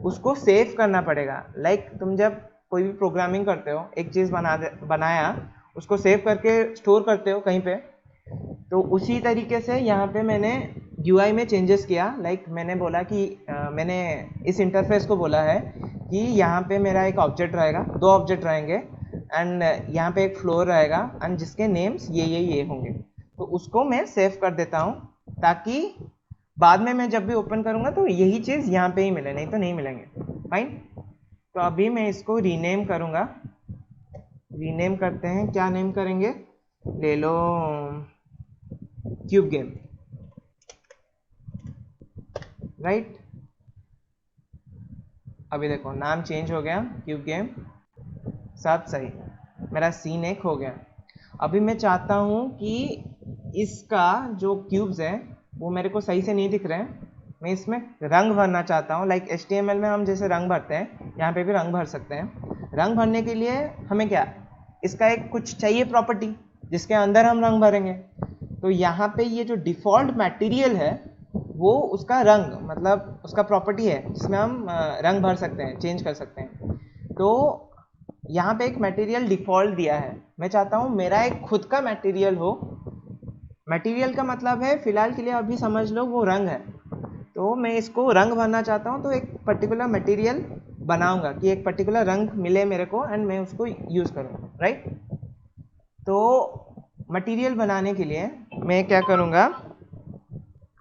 [SPEAKER 1] उसको सेव करना पड़ेगा। लाइक तुम जब कोई भी प्रोग्रामिंग करते हो, एक चीज़ बनाया, उसको सेव करके स्टोर करते हो कहीं पे, तो उसी तरीके से यहाँ पे मैंने यूआई में चेंजेस किया। लाइक मैंने बोला कि मैंने इस इंटरफेस को बोला है कि यहाँ पे मेरा एक ऑब्जेक्ट रहेगा, दो ऑब्जेक्ट रहेंगे, एंड यहाँ पे एक फ्लोर रहेगा, एंड जिसके नेम्स ये होंगे। तो उसको मैं सेव कर देता हूँ, ताकि बाद में मैं जब भी ओपन करूँगा तो यही चीज़ यहाँ पे ही मिले, नहीं तो नहीं मिलेंगे। फाइन। तो अभी मैं इसको रीनेम करूँगा। रीनेम करते हैं, क्या नेम करेंगे, ले लो क्यूब गेम, राइट। अभी देखो नाम चेंज हो गया, क्यूब गेम, सब सही, मेरा सीन एक हो गया। अभी मैं चाहता हूँ कि इसका जो क्यूब्स है वो मेरे को सही से नहीं दिख रहे हैं, मैं इसमें रंग भरना चाहता हूँ। लाइक HTML में हम जैसे रंग भरते हैं, यहाँ पे भी रंग भर सकते हैं। रंग भरने के लिए हमें क्या, इसका एक कुछ चाहिए प्रॉपर्टी जिसके अंदर हम रंग भरेंगे। तो यहाँ पे ये जो डिफ़ॉल्ट मटेरियल है वो उसका रंग, मतलब उसका प्रॉपर्टी है जिसमें हम रंग भर सकते हैं, चेंज कर सकते हैं। तो यहाँ पे एक मटेरियल डिफ़ॉल्ट दिया है, मैं चाहता हूँ मेरा एक खुद का मटेरियल हो। मटेरियल का मतलब है फ़िलहाल के लिए अभी समझ लो वो रंग है। तो मैं इसको रंग भरना चाहता हूँ, तो एक पर्टिकुलर मटेरियल बनाऊंगा कि एक पर्टिकुलर रंग मिले मेरे को एंड मैं उसको यूज़ करूँ, राइट। तो मटेरियल बनाने के लिए मैं क्या करूँगा,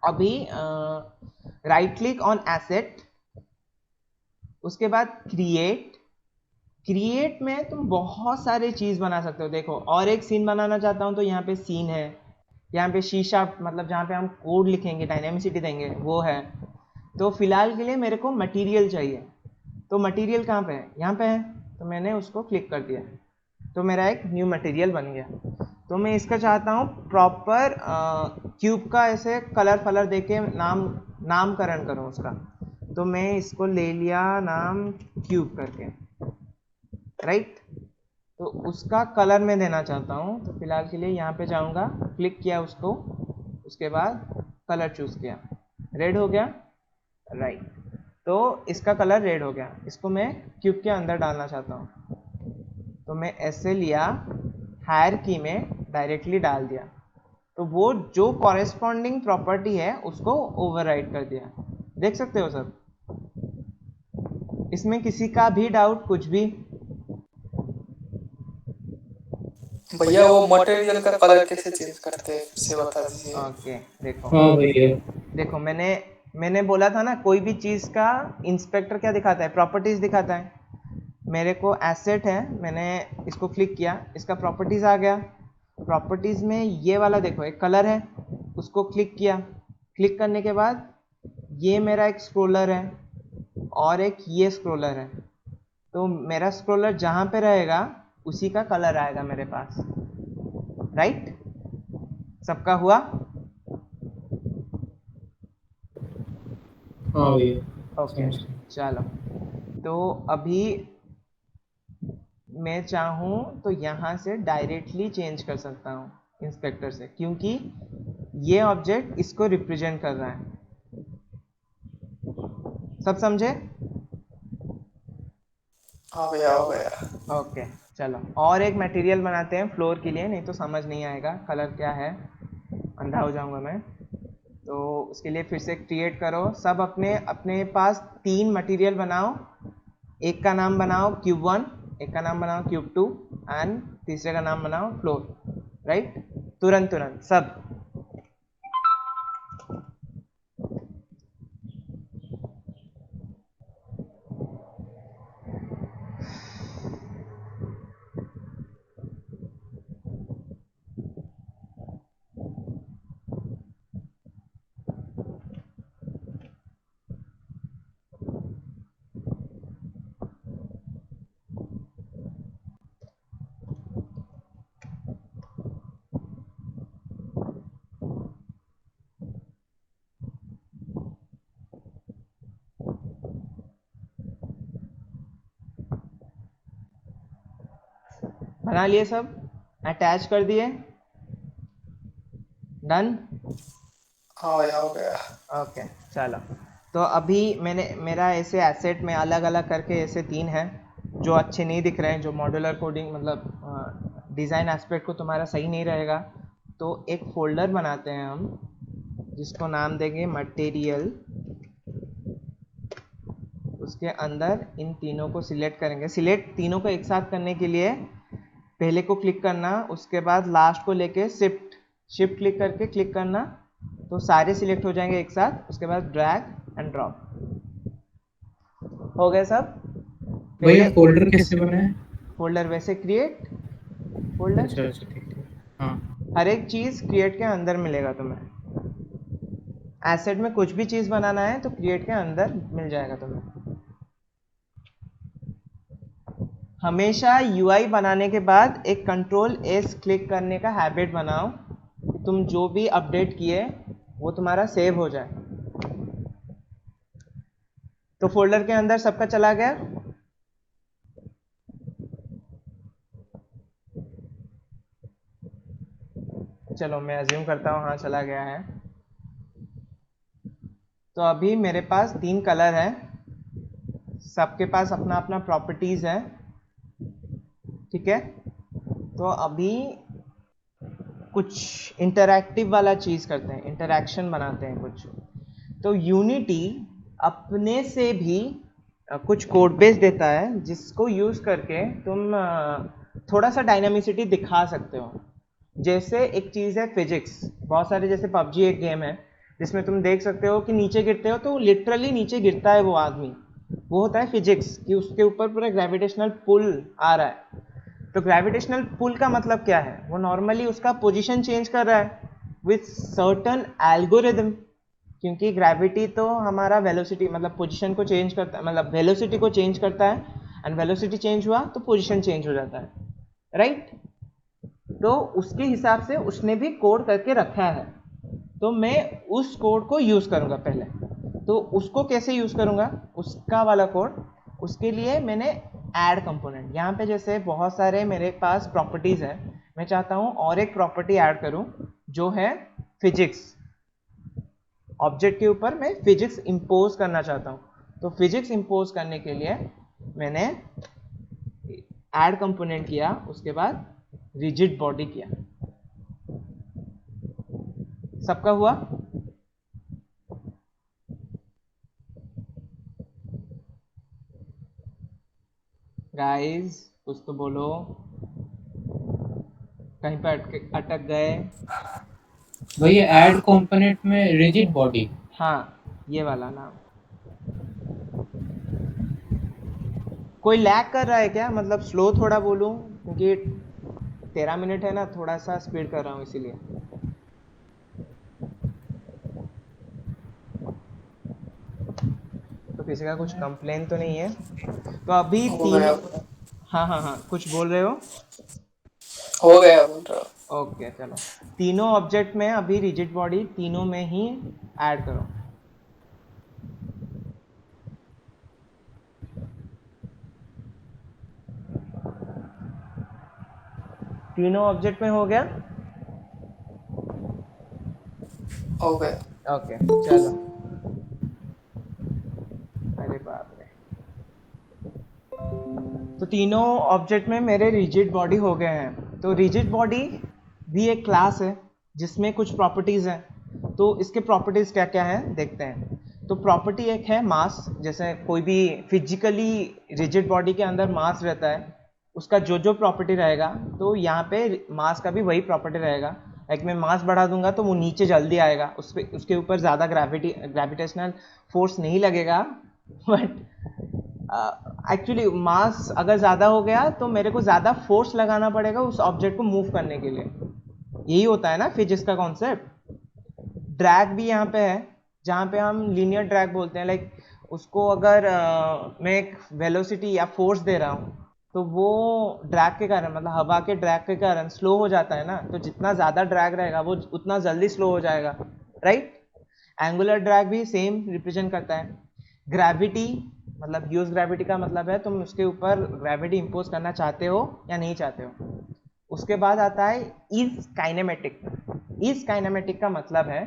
[SPEAKER 1] अभी राइट क्लिक ऑन एसेट, उसके बाद क्रिएट में तुम बहुत सारे चीज़ बना सकते हो। देखो और एक सीन बनाना चाहता हूँ, तो यहाँ पे सीन है, यहाँ पे शीशा मतलब जहाँ पे हम कोड लिखेंगे, डायनेमिसिटी देंगे, वो है। तो फिलहाल के लिए मेरे को मटेरियल चाहिए, तो मटेरियल कहाँ पे है, यहाँ पे है, तो मैंने उसको क्लिक कर दिया, तो मेरा एक न्यू मटेरियल बन गया। तो मैं इसका चाहता हूँ प्रॉपर क्यूब का ऐसे कलर फलर दे के नामकरण करूँ उसका। तो मैं इसको ले लिया नाम क्यूब करके, राइट। तो उसका कलर मैं देना चाहता हूँ, तो फिलहाल के लिए यहाँ पे जाऊँगा, क्लिक किया उसको, उसके बाद कलर चूज़ किया, रेड हो गया, राइट। तो इसका कलर रेड हो गया, इसको मैं क्यूब के अंदर डालना चाहता हूँ, तो मैं ऐसे लिया, हायरार्की में डायरेक्टली डाल दिया, तो वो जो कॉरेस्पॉन्डिंग प्रॉपर्टी है उसको ओवरराइड कर दिया। देख सकते हो सब, इसमें किसी का भी डाउट कुछ भी?
[SPEAKER 4] भैया वो मटेरियल का कलर कैसे चेंज करते हैं, फिर से बता दीजिए।
[SPEAKER 1] ओके देखो,
[SPEAKER 2] हाँ भैया,
[SPEAKER 1] देखो मैंने बोला था ना, कोई भी चीज़ का इंस्पेक्टर क्या दिखाता है, प्रॉपर्टीज़ दिखाता है। मेरे को एसेट है, मैंने इसको क्लिक किया, इसका प्रॉपर्टीज़ आ गया। प्रॉपर्टीज़ में ये वाला देखो एक कलर है, उसको क्लिक किया, क्लिक करने के बाद ये मेरा एक स्क्रोलर है और एक ये स्क्रोलर है। तो मेरा स्क्रोलर जहाँ पे रहेगा उसी का कलर आएगा मेरे पास, राइट। सबका हुआ?
[SPEAKER 2] हाँ भैया,
[SPEAKER 1] ओके, चलो। तो अभी मैं चाहूँ तो यहाँ से डायरेक्टली चेंज कर सकता हूँ इंस्पेक्टर से, क्योंकि ये ऑब्जेक्ट इसको रिप्रेजेंट कर रहा है। सब समझे?
[SPEAKER 4] हाँ भैया हो गया।
[SPEAKER 1] ओके, चलो और एक मटेरियल बनाते हैं फ्लोर के लिए, नहीं तो समझ नहीं आएगा कलर क्या है, अंधा हो जाऊंगा मैं। तो उसके लिए फिर से क्रिएट करो, सब अपने अपने पास 3 मटेरियल बनाओ। एक का नाम बनाओ क्यूब 1, एक का नाम बनाओ क्यूब 2 एंड तीसरे का नाम बनाओ फ्लोर, राइट। तुरंत तुरंत सब। बना लिए सब, अटैच कर दिए, डन।
[SPEAKER 4] हाँ भैया हो गया।
[SPEAKER 1] ओके चलो, तो अभी मैंने मेरा ऐसे एसेट में अलग अलग करके ऐसे 3 हैं जो अच्छे नहीं दिख रहे हैं, जो मॉड्यूलर कोडिंग मतलब डिज़ाइन एस्पेक्ट को तुम्हारा सही नहीं रहेगा, तो एक फोल्डर बनाते हैं हम जिसको नाम देंगे मटेरियल। उसके अंदर इन तीनों को सिलेक्ट करेंगे। सिलेक्ट तीनों को एक साथ करने के लिए पहले को क्लिक करना, उसके बाद लास्ट को लेके शिफ्ट शिफ्ट क्लिक करके क्लिक करना, तो सारे सिलेक्ट हो जाएंगे एक साथ। उसके बाद ड्रैग एंड ड्रॉप, हो गए सब।
[SPEAKER 2] भैया फोल्डर कैसे बनाए?
[SPEAKER 1] फोल्डर वैसे क्रिएट फोल्डर,
[SPEAKER 2] अच्छा अच्छा ठीक है। हाँ
[SPEAKER 1] हर एक चीज़ क्रिएट के अंदर मिलेगा तुम्हें। एसेट में कुछ भी चीज़ बनाना है तो क्रिएट के अंदर मिल जाएगा तुम्हें। हमेशा यूआई बनाने के बाद एक कंट्रोल एस क्लिक करने का हैबिट बनाओ कि तुम जो भी अपडेट किए वो तुम्हारा सेव हो जाए। तो फोल्डर के अंदर सबका चला गया। चलो मैं अज्यूम करता हूँ हाँ चला गया है। तो अभी मेरे पास 3 कलर है, सबके पास अपना अपना प्रॉपर्टीज है, ठीक है। तो अभी कुछ इंटरैक्टिव वाला चीज़ करते हैं, इंटरैक्शन बनाते हैं कुछ। तो यूनिटी अपने से भी कुछ कोड बेस देता है जिसको यूज़ करके तुम थोड़ा सा डायनामिसिटी दिखा सकते हो। जैसे एक चीज़ है फिजिक्स, बहुत सारे, जैसे पबजी एक गेम है जिसमें तुम देख सकते हो कि नीचे गिरते हो तो लिटरली नीचे गिरता है वो आदमी, वो होता है फिजिक्स, कि उसके ऊपर पूरा ग्रेविटेशनल पुल आ रहा है। तो ग्रेविटेशनल पुल का मतलब क्या है, वो नॉर्मली उसका पोजीशन चेंज कर रहा है विथ सर्टन एल्गोरिदम, क्योंकि ग्रेविटी तो हमारा वेलोसिटी मतलब पोजीशन को चेंज करता है, मतलब वेलोसिटी को चेंज करता है, एंड वेलोसिटी चेंज हुआ तो पोजीशन चेंज हो जाता है, राइट। तो उसके हिसाब से उसने भी कोड करके रखा है, तो मैं उस कोड को यूज़ करूँगा पहले। तो उसको कैसे यूज़ करूँगा, उसका वाला कोड, उसके लिए मैंने ऐड कंपोनेंट, यहाँ पे जैसे बहुत सारे मेरे पास प्रॉपर्टीज़ है, मैं चाहता हूँ और एक प्रॉपर्टी ऐड करूँ जो है फिजिक्स। ऑब्जेक्ट के ऊपर मैं फिजिक्स इम्पोज करना चाहता हूँ। तो फिजिक्स इम्पोज करने के लिए मैंने ऐड कंपोनेंट किया, उसके बाद रिजिड बॉडी किया। सबका हुआ। गाइस कुछ तो बोलो, कहीं पर अटक गए।
[SPEAKER 2] भैया ऐड कंपोनेंट में रिजिड बॉडी।
[SPEAKER 1] हाँ ये वाला नाम। कोई लैग कर रहा है क्या, मतलब स्लो थोड़ा बोलूं, क्योंकि 13 मिनट है ना, थोड़ा सा स्पीड कर रहा हूँ इसीलिए। तो किसी का कुछ कंप्लेन तो नहीं है। तो अभी
[SPEAKER 4] हो गया।
[SPEAKER 1] तीनों, हाँ हाँ हाँ कुछ बोल रहे हो।
[SPEAKER 4] हो गया बोल रहा।
[SPEAKER 1] ओके चलो, तीनों ऑब्जेक्ट में अभी रिजिड बॉडी तीनों में ही ऐड करो। तीनों ऑब्जेक्ट में हो गया।
[SPEAKER 4] हो गया।
[SPEAKER 1] ओके चलो, अरे बाप रे। तो तीनों ऑब्जेक्ट में मेरे रिजिड बॉडी हो गए हैं। तो रिजिड बॉडी भी एक क्लास है जिसमें कुछ प्रॉपर्टीज़ हैं। तो इसके प्रॉपर्टीज़ क्या क्या हैं देखते हैं। तो प्रॉपर्टी एक है मास, जैसे कोई भी फिजिकली रिजिड बॉडी के अंदर मास रहता है, उसका जो जो प्रॉपर्टी रहेगा तो यहाँ पे मास का भी वही प्रॉपर्टी रहेगा। लाइक मैं मास बढ़ा दूंगा तो वो नीचे जल्दी आएगा, उस पर उसके ऊपर ज़्यादा ग्रेविटेशनल फोर्स नहीं लगेगा, बट एक्चुअली मास अगर ज़्यादा हो गया तो मेरे को ज़्यादा फोर्स लगाना पड़ेगा उस ऑब्जेक्ट को मूव करने के लिए। यही होता है ना फिजिक्स का कॉन्सेप्ट। ड्रैग भी यहाँ पे है, जहाँ पे हम लीनियर ड्रैग बोलते हैं। लाइक उसको अगर मैं एक वेलोसिटी या फोर्स दे रहा हूँ तो वो ड्रैग के कारण, मतलब हवा के ड्रैग के कारण स्लो हो जाता है ना, तो जितना ज़्यादा ड्रैग रहेगा वो उतना जल्दी स्लो हो जाएगा, राइट। एंगुलर ड्रैग भी सेम रिप्रेजेंट करता है। ग्रेविटी, मतलब यूज ग्रेविटी का मतलब है तुम उसके ऊपर ग्रेविटी इंपोज करना चाहते हो या नहीं चाहते हो। उसके बाद आता है इज काइनेमेटिक। इज काइनेमेटिक का मतलब है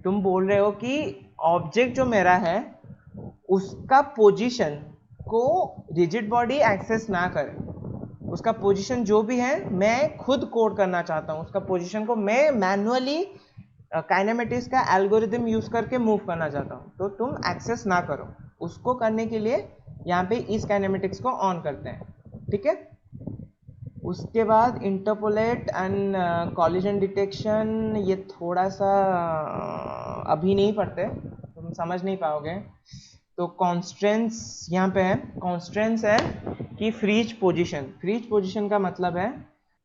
[SPEAKER 1] तुम बोल रहे हो कि ऑब्जेक्ट जो मेरा है उसका पोजीशन को रिजिड बॉडी एक्सेस ना करे, उसका पोजीशन जो भी है मैं खुद कोड करना चाहता हूँ, उसका पोजीशन को मैं मैन्युअली काइनेमेटिक्स का एल्गोरिदम यूज करके मूव करना चाहता हूँ, तो तुम एक्सेस ना करो। उसको करने के लिए यहाँ पे इस काइनेमेटिक्स को ऑन करते हैं, ठीक है। उसके बाद इंटरपोलेट एंड कॉलिजन डिटेक्शन, ये थोड़ा सा अभी नहीं पढ़ते, तुम समझ नहीं पाओगे। तो कॉन्स्टेंट्स यहाँ पे है, कॉन्स्टेंट्स है कि फ्रीज पोजीशन। फ्रीज पोजीशन का मतलब है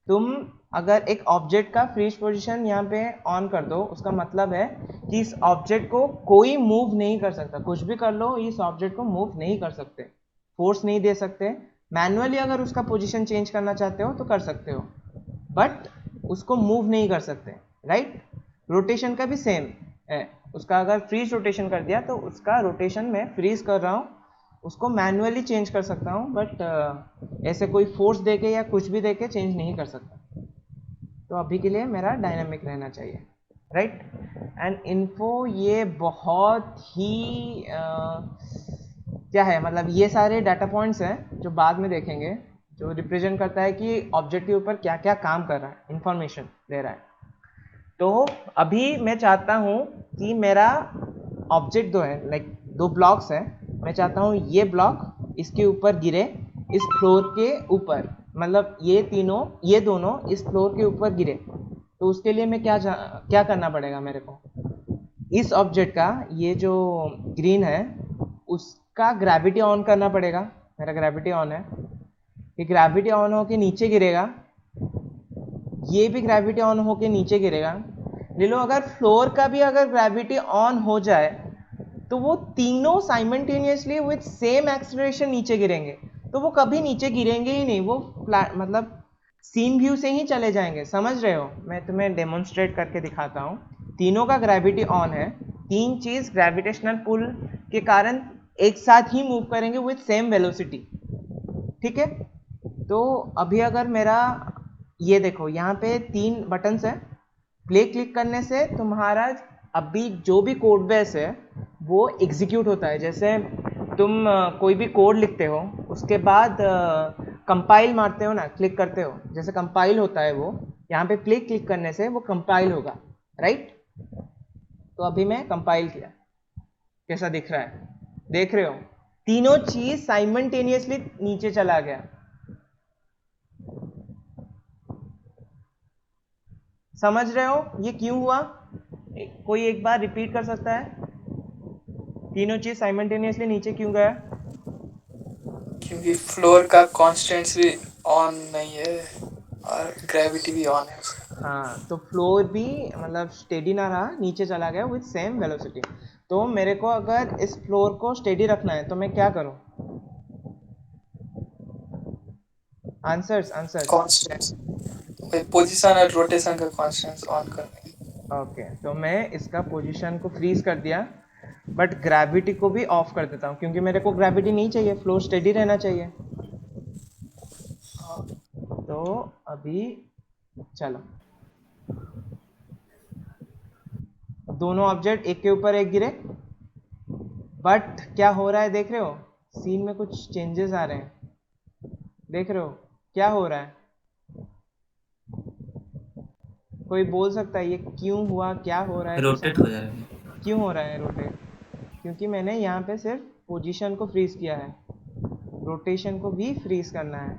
[SPEAKER 1] तुम अगर एक ऑब्जेक्ट का फ्रीज पोजीशन यहाँ पे ऑन कर दो, उसका मतलब है कि इस ऑब्जेक्ट को कोई मूव नहीं कर सकता, कुछ भी कर लो इस ऑब्जेक्ट को मूव नहीं कर सकते, फोर्स नहीं दे सकते। मैनुअली अगर उसका पोजीशन चेंज करना चाहते हो तो कर सकते हो, बट उसको मूव नहीं कर सकते, राइट। रोटेशन का भी सेम है, उसका अगर फ्रीज रोटेशन कर दिया तो उसका रोटेशन मैं फ्रीज कर रहा हूँ, उसको मैनुअली चेंज कर सकता हूँ, बट ऐसे कोई फोर्स देके या कुछ भी देके चेंज नहीं कर सकता। तो अभी के लिए मेरा डायनामिक रहना चाहिए, राइट। एंड इन्फो ये बहुत ही क्या है, मतलब ये सारे डाटा पॉइंट्स हैं जो बाद में देखेंगे, जो रिप्रेजेंट करता है कि ऑब्जेक्ट के ऊपर क्या क्या काम कर रहा है, इंफॉर्मेशन दे रहा है। तो अभी मैं चाहता हूँ कि मेरा ऑब्जेक्ट दो है, लाइक दो ब्लॉक्स है, मैं चाहता हूँ ये ब्लॉक इसके ऊपर गिरे, इस फ्लोर के ऊपर, मतलब ये तीनों, ये दोनों इस फ्लोर के ऊपर गिरे। तो उसके लिए मैं क्या करना पड़ेगा मेरे को, इस ऑब्जेक्ट का ये जो ग्रीन है उसका ग्रेविटी ऑन करना पड़ेगा। मेरा ग्रेविटी ऑन है, ये ग्रेविटी ऑन होके नीचे गिरेगा, ये भी ग्रेविटी ऑन होके नीचे गिरेगा। ले लो अगर फ्लोर का भी अगर ग्रेविटी ऑन हो जाए तो वो तीनों साइमल्टेनियसली विद सेम एक्सेलरेशन नीचे गिरेंगे, तो वो कभी नीचे गिरेंगे ही नहीं, वो मतलब सीन व्यू से ही चले जाएंगे। समझ रहे हो, मैं तुम्हें डेमोन्स्ट्रेट करके दिखाता हूँ। तीनों का ग्रेविटी ऑन है, तीन चीज ग्रेविटेशनल पुल के कारण एक साथ ही मूव करेंगे विद सेम वेलोसिटी, ठीक है। तो अभी अगर मेरा ये देखो यहाँ पे तीन बटन्स है, प्ले क्लिक करने से तुम्हारा अभी जो भी कोड बेस है वो एग्जीक्यूट होता है। जैसे तुम कोई भी कोड लिखते हो उसके बाद कंपाइल मारते हो ना, क्लिक करते हो, जैसे कंपाइल होता है वो, यहाँ पे प्ले क्लिक करने से वो कंपाइल होगा, राइट। तो अभी मैं कंपाइल किया, कैसा दिख रहा है, देख रहे हो, तीनों चीज साइमल्टेनियसली नीचे चला गया। समझ रहे हो ये क्यों हुआ, कोई एक बार रिपीट कर सकता है, तीनों चीज साइमल्टेनियसली नीचे क्यों गया।
[SPEAKER 4] क्योंकि फ्लोर का कॉन्स्टेंट्स भी ऑन नहीं है और ग्रेविटी भी ऑन है उसका।
[SPEAKER 1] हाँ, तो फ्लोर भी मतलब स्टेडी ना रहा, नीचे चला गया विद सेम वेलोसिटी। तो मेरे को अगर इस फ्लोर को स्टेडी रखना है तो मैं क्या करूं, आंसर्स आंसर्स।
[SPEAKER 4] कॉन्स्टेंट्स भाई, पोजीशन और रोटेशन का कॉन्स्टेंट्स ऑन करने हैं।
[SPEAKER 1] ओके, तो मैं इसका पोजीशन को फ्रीज कर दिया, बट ग्रेविटी को भी ऑफ कर देता हूँ क्योंकि मेरे को ग्रेविटी नहीं चाहिए, फ्लोर स्टेडी रहना चाहिए। तो अभी चलो, दोनों ऑब्जेक्ट एक के ऊपर एक गिरे, बट क्या हो रहा है देख रहे हो, सीन में कुछ चेंजेस आ रहे हैं, देख रहे हो क्या हो रहा है। कोई बोल सकता है ये क्यों हुआ, क्या हो रहा है,
[SPEAKER 5] रोटेट हो जा रहा है।
[SPEAKER 1] क्यों हो रहा है रोटेट, क्योंकि मैंने यहाँ पे सिर्फ पोजीशन को फ्रीज किया है, रोटेशन को भी फ्रीज करना है,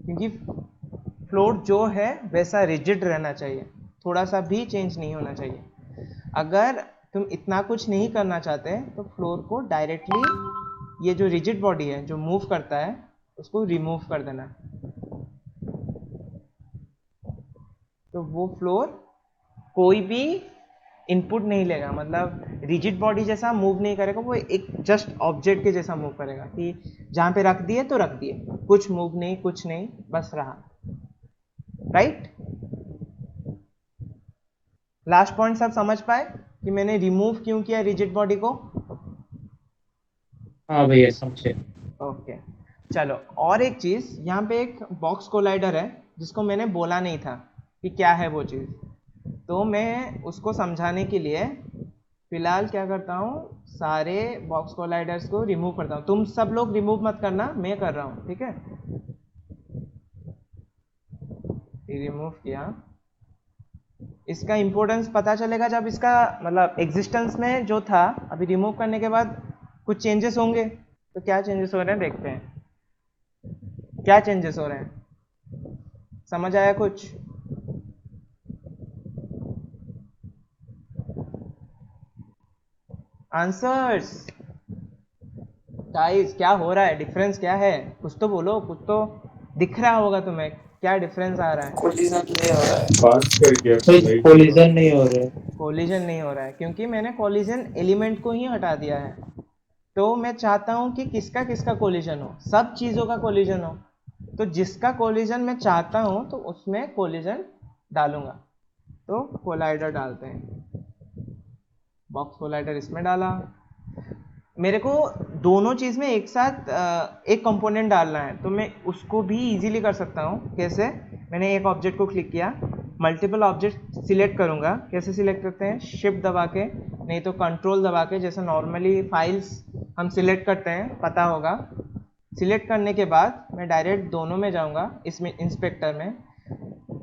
[SPEAKER 1] क्योंकि फ्लोर जो है वैसा रिजिड रहना चाहिए, थोड़ा सा भी चेंज नहीं होना चाहिए। अगर तुम इतना कुछ नहीं करना चाहते तो फ्लोर को डायरेक्टली, ये जो रिजिड बॉडी है जो मूव करता है उसको रिमूव कर देना, तो वो फ्लोर कोई भी इनपुट नहीं लेगा, मतलब रिजिड बॉडी जैसा मूव नहीं करेगा, वो एक जस्ट ऑब्जेक्ट के जैसा मूव करेगा कि जहाँ पे रख दिए तो रख दिए, कुछ मूव नहीं, कुछ नहीं, बस रहा, राइट। लास्ट पॉइंट सब समझ पाए कि मैंने रिमूव क्यों किया रिजिड बॉडी को।
[SPEAKER 2] हाँ भैया समझे।
[SPEAKER 1] ओके, चलो। और एक चीज़, यहाँ पे एक बॉक्स कोलाइडर है जिसको मैंने बोला नहीं था कि क्या है वो चीज़। तो मैं उसको समझाने के लिए फिलहाल क्या करता हूँ, सारे बॉक्स कोलाइडर्स को रिमूव करता हूँ। तुम सब लोग रिमूव मत करना, मैं कर रहा हूँ, ठीक है। रिमूव किया। इसका इम्पोर्टेंस पता चलेगा जब इसका मतलब एग्जिस्टेंस में जो था, अभी रिमूव करने के बाद कुछ चेंजेस होंगे। तो क्या चेंजेस हो रहे हैं देखते हैं, क्या चेंजेस हो रहे हैं, समझ आया कुछ? आंसर्स गाइस, क्या हो रहा है, डिफरेंस क्या है? कुछ तो बोलो, कुछ तो दिख रहा होगा तुम्हें, क्या डिफरेंस आ रहा है?
[SPEAKER 4] कोलिजन नहीं हो रहा है।
[SPEAKER 3] पास कर गया
[SPEAKER 2] कोई कोलिजन नहीं हो रहा है।
[SPEAKER 1] कोलिजन नहीं हो रहा है क्योंकि मैंने कोलिजन एलिमेंट को ही हटा दिया है। तो मैं चाहता हूं कि किसका किसका कोलिजन हो, सब चीज़ों का कोलिजन हो। तो जिसका कोलिजन मैं चाहता हूं तो उसमें कोलिजन डालूंगा। तो कोलाइडर डालते हैं, बॉक्स कोलाइडर इसमें डाला। मेरे को दोनों चीज़ में एक साथ एक कंपोनेंट डालना है, तो मैं उसको भी इजीली कर सकता हूँ। कैसे? मैंने एक ऑब्जेक्ट को क्लिक किया, मल्टीपल ऑब्जेक्ट सिलेक्ट करूँगा। कैसे सिलेक्ट करते हैं? शिफ्ट दबा के, नहीं तो कंट्रोल दबा के, जैसे नॉर्मली फाइल्स हम सिलेक्ट करते हैं, पता होगा। सिलेक्ट करने के बाद मैं डायरेक्ट दोनों में जाऊँगा, इसमें इंस्पेक्टर में।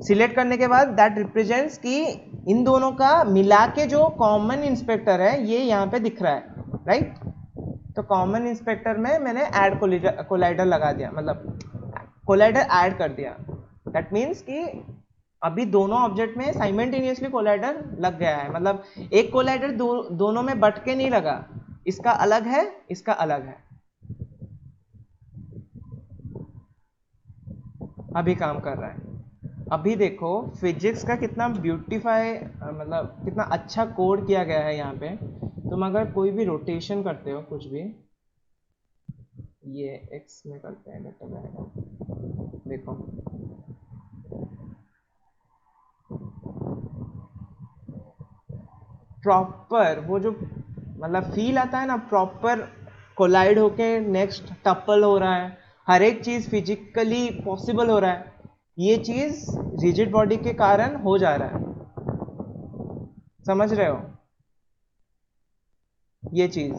[SPEAKER 1] सिलेक्ट करने के बाद दैट रिप्रेजेंट्स कि इन दोनों का मिला के जो कॉमन इंस्पेक्टर है ये यहाँ पे दिख रहा है, राइट। तो कॉमन इंस्पेक्टर में मैंने ऐड कोलाइडर लगा दिया, मतलब कोलाइडर ऐड कर दिया। दैट मीन्स कि अभी दोनों ऑब्जेक्ट में साइमल्टेनियसली कोलाइडर लग गया है, मतलब एक कोलाइडर दोनों में बट के नहीं लगा, इसका अलग है, इसका अलग है। अभी काम कर रहा है। अभी देखो फिजिक्स का कितना ब्यूटीफाई, मतलब कितना अच्छा कोड किया गया है यहाँ पे। तुम अगर कोई भी रोटेशन करते हो, कुछ भी, ये एक्स में करते हैं बेटर रहेगा। देखो प्रॉपर वो जो मतलब फील आता है ना, प्रॉपर कोलाइड होके नेक्स्ट टपल हो रहा है, हर एक चीज़ फिजिकली पॉसिबल हो रहा है। ये चीज़ रिजिड बॉडी के कारण हो जा रहा है, समझ रहे हो ये चीज़?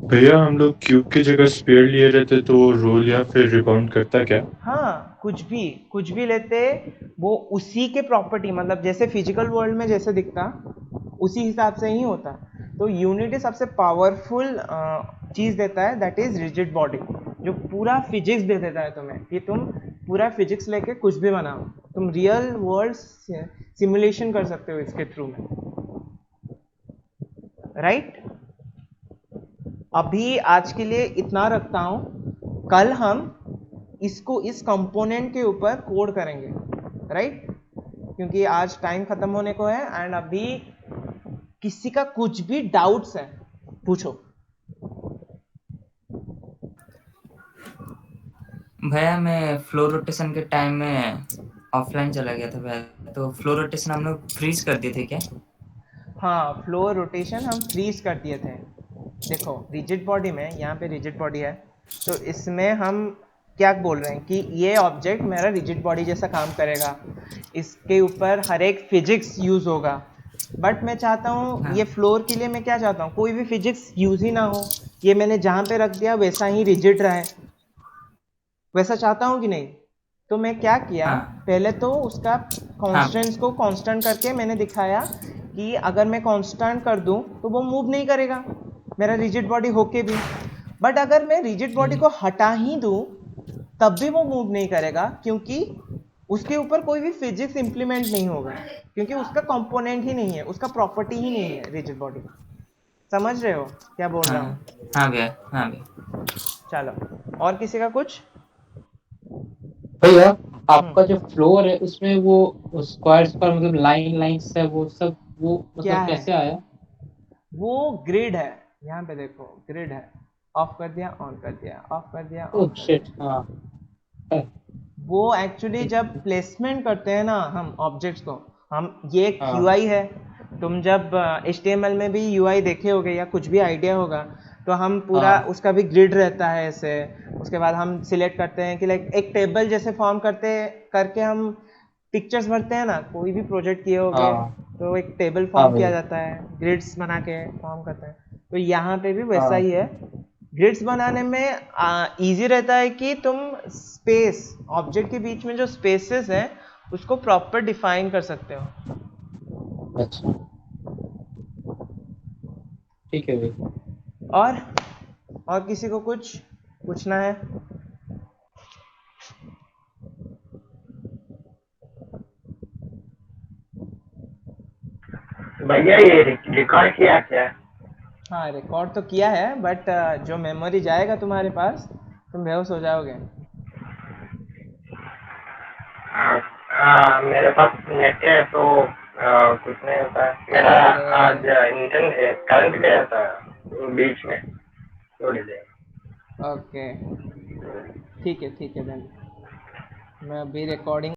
[SPEAKER 5] भैया हम लोग क्यूब की जगह स्फीयर लिए रहते तो वो रोल या फिर रिबाउंड करता क्या?
[SPEAKER 1] हाँ, कुछ भी लेते, वो उसी के प्रॉपर्टी, मतलब जैसे फिजिकल वर्ल्ड में जैसे दिखता उसी हिसाब से ही होता। तो यूनिटी सबसे पावरफुल चीज़ देता है, दैट इज रिजिड बॉडी, जो पूरा फिजिक्स दे देता है तुम्हें कि तुम पूरा फिजिक्स लेके कुछ भी बनाओ, तुम रियल वर्ल्ड सिमुलेशन कर सकते हो इसके थ्रू में, राइट। अभी आज के लिए इतना रखता हूँ, कल हम इसको इस कंपोनेंट के ऊपर कोड करेंगे, राइट। क्योंकि आज टाइम खत्म होने को है एंड अभी किसी का कुछ भी डाउट्स है पूछो।
[SPEAKER 6] भैया मैं फ्लो रोटेशन के टाइम में ऑफलाइन चला गया था भैया, तो फ्लो रोटेशन हम लोग फ्रीज कर दिए थे क्या?
[SPEAKER 1] हाँ, फ्लो रोटेशन हम फ्रीज कर दिए थे। देखो रिजिड बॉडी में, यहाँ पे रिजिड बॉडी है, तो इसमें हम क्या बोल रहे हैं कि ये ऑब्जेक्ट मेरा रिजिड बॉडी जैसा काम करेगा, इसके ऊपर हर एक फिजिक्स यूज होगा। बट मैं चाहता हूँ
[SPEAKER 6] हाँ।
[SPEAKER 1] ये फ्लोर के लिए मैं क्या चाहता हूँ, कोई भी फिजिक्स यूज ही ना हो, ये मैंने जहाँ पे रख दिया वैसा ही रिजिड रहे, वैसा चाहता हूँ कि नहीं। तो मैं क्या किया,
[SPEAKER 6] हाँ।
[SPEAKER 1] पहले तो उसका कॉन्स्टेंट्स को कांस्टेंट करके मैंने दिखाया कि अगर मैं कांस्टेंट कर दूं तो वो मूव नहीं करेगा मेरा रिजिड बॉडी होके भी। बट अगर मैं रिजिड बॉडी को हटा ही दूं तब भी वो मूव नहीं करेगा, क्योंकि उसके ऊपर कोई भी फिजिक्स इंप्लीमेंट नहीं होगा, क्योंकि उसका कंपोनेंट ही नहीं है, उसका प्रॉपर्टी ही नहीं है रिजिड बॉडी। समझ रहे हो क्या बोल रहा हूँ?
[SPEAKER 6] हाँ भैया, हाँ भैया।
[SPEAKER 1] चलो, और किसी का कुछ?
[SPEAKER 2] भैया आपका जो फ्लोर है उसमें वो स्क्वायर स्क्वायर मतलब लाइन लाइंस है, वो सब वो
[SPEAKER 1] क्या
[SPEAKER 2] मतलब
[SPEAKER 1] है?
[SPEAKER 2] कैसे आया?
[SPEAKER 1] वो ग्रिड है, यहाँ पे देखो ग्रिड है, ऑफ कर दिया, ऑन कर दिया, ऑफ कर दिया,
[SPEAKER 2] ओह
[SPEAKER 1] ऑन कर
[SPEAKER 2] शिट,
[SPEAKER 1] दिया।
[SPEAKER 2] हाँ।
[SPEAKER 1] वो एक्चुअली जब प्लेसमेंट करते हैं ना हम ऑब्जेक्ट्स को, हम ये
[SPEAKER 2] हाँ।
[SPEAKER 1] क्यूआई है, तुम जब HTML में भी UI देखे होगे या कुछ भी आइडिया होगा, तो हम पूरा
[SPEAKER 6] हाँ।
[SPEAKER 1] उसका भी ग्रिड रहता है ऐसे। उसके बाद हम सिलेक्ट करते हैं कि लाइक एक टेबल जैसे फॉर्म करके हम पिक्चर्स भरते हैं ना, कोई भी प्रोजेक्ट किए होगे
[SPEAKER 6] हाँ।
[SPEAKER 1] तो एक टेबल
[SPEAKER 6] हाँ
[SPEAKER 1] फॉर्म किया
[SPEAKER 6] भाई।
[SPEAKER 1] जाता है, ग्रिड्स बना के फॉर्म करते हैं। तो यहाँ पे भी वैसा
[SPEAKER 6] हाँ।
[SPEAKER 1] ही है। ग्रिड्स बनाने में इजी रहता है कि तुम स्पेस, ऑब्जेक्ट के बीच में जो स्पेसेस हैं उसको प्रॉपर डिफाइन कर सकते हो।
[SPEAKER 6] अच्छा, ठीक है भाई।
[SPEAKER 1] और और किसी को कुछ पूछना है?
[SPEAKER 3] भैया ये रिकॉर्ड किया क्या?
[SPEAKER 1] हाँ, रिकॉर्ड तो किया है, बट जो मेमोरी जाएगा तुम्हारे पास, तुम बेहोश हो जाओगे।
[SPEAKER 3] मेरे पास नेट है तो कुछ नहीं होता है। मेरा आज
[SPEAKER 1] अरे
[SPEAKER 3] इंटरनेट करंट गया था बीच में थोड़ी देर।
[SPEAKER 1] ओके, ठीक है देन। मैं अभी रिकॉर्डिंग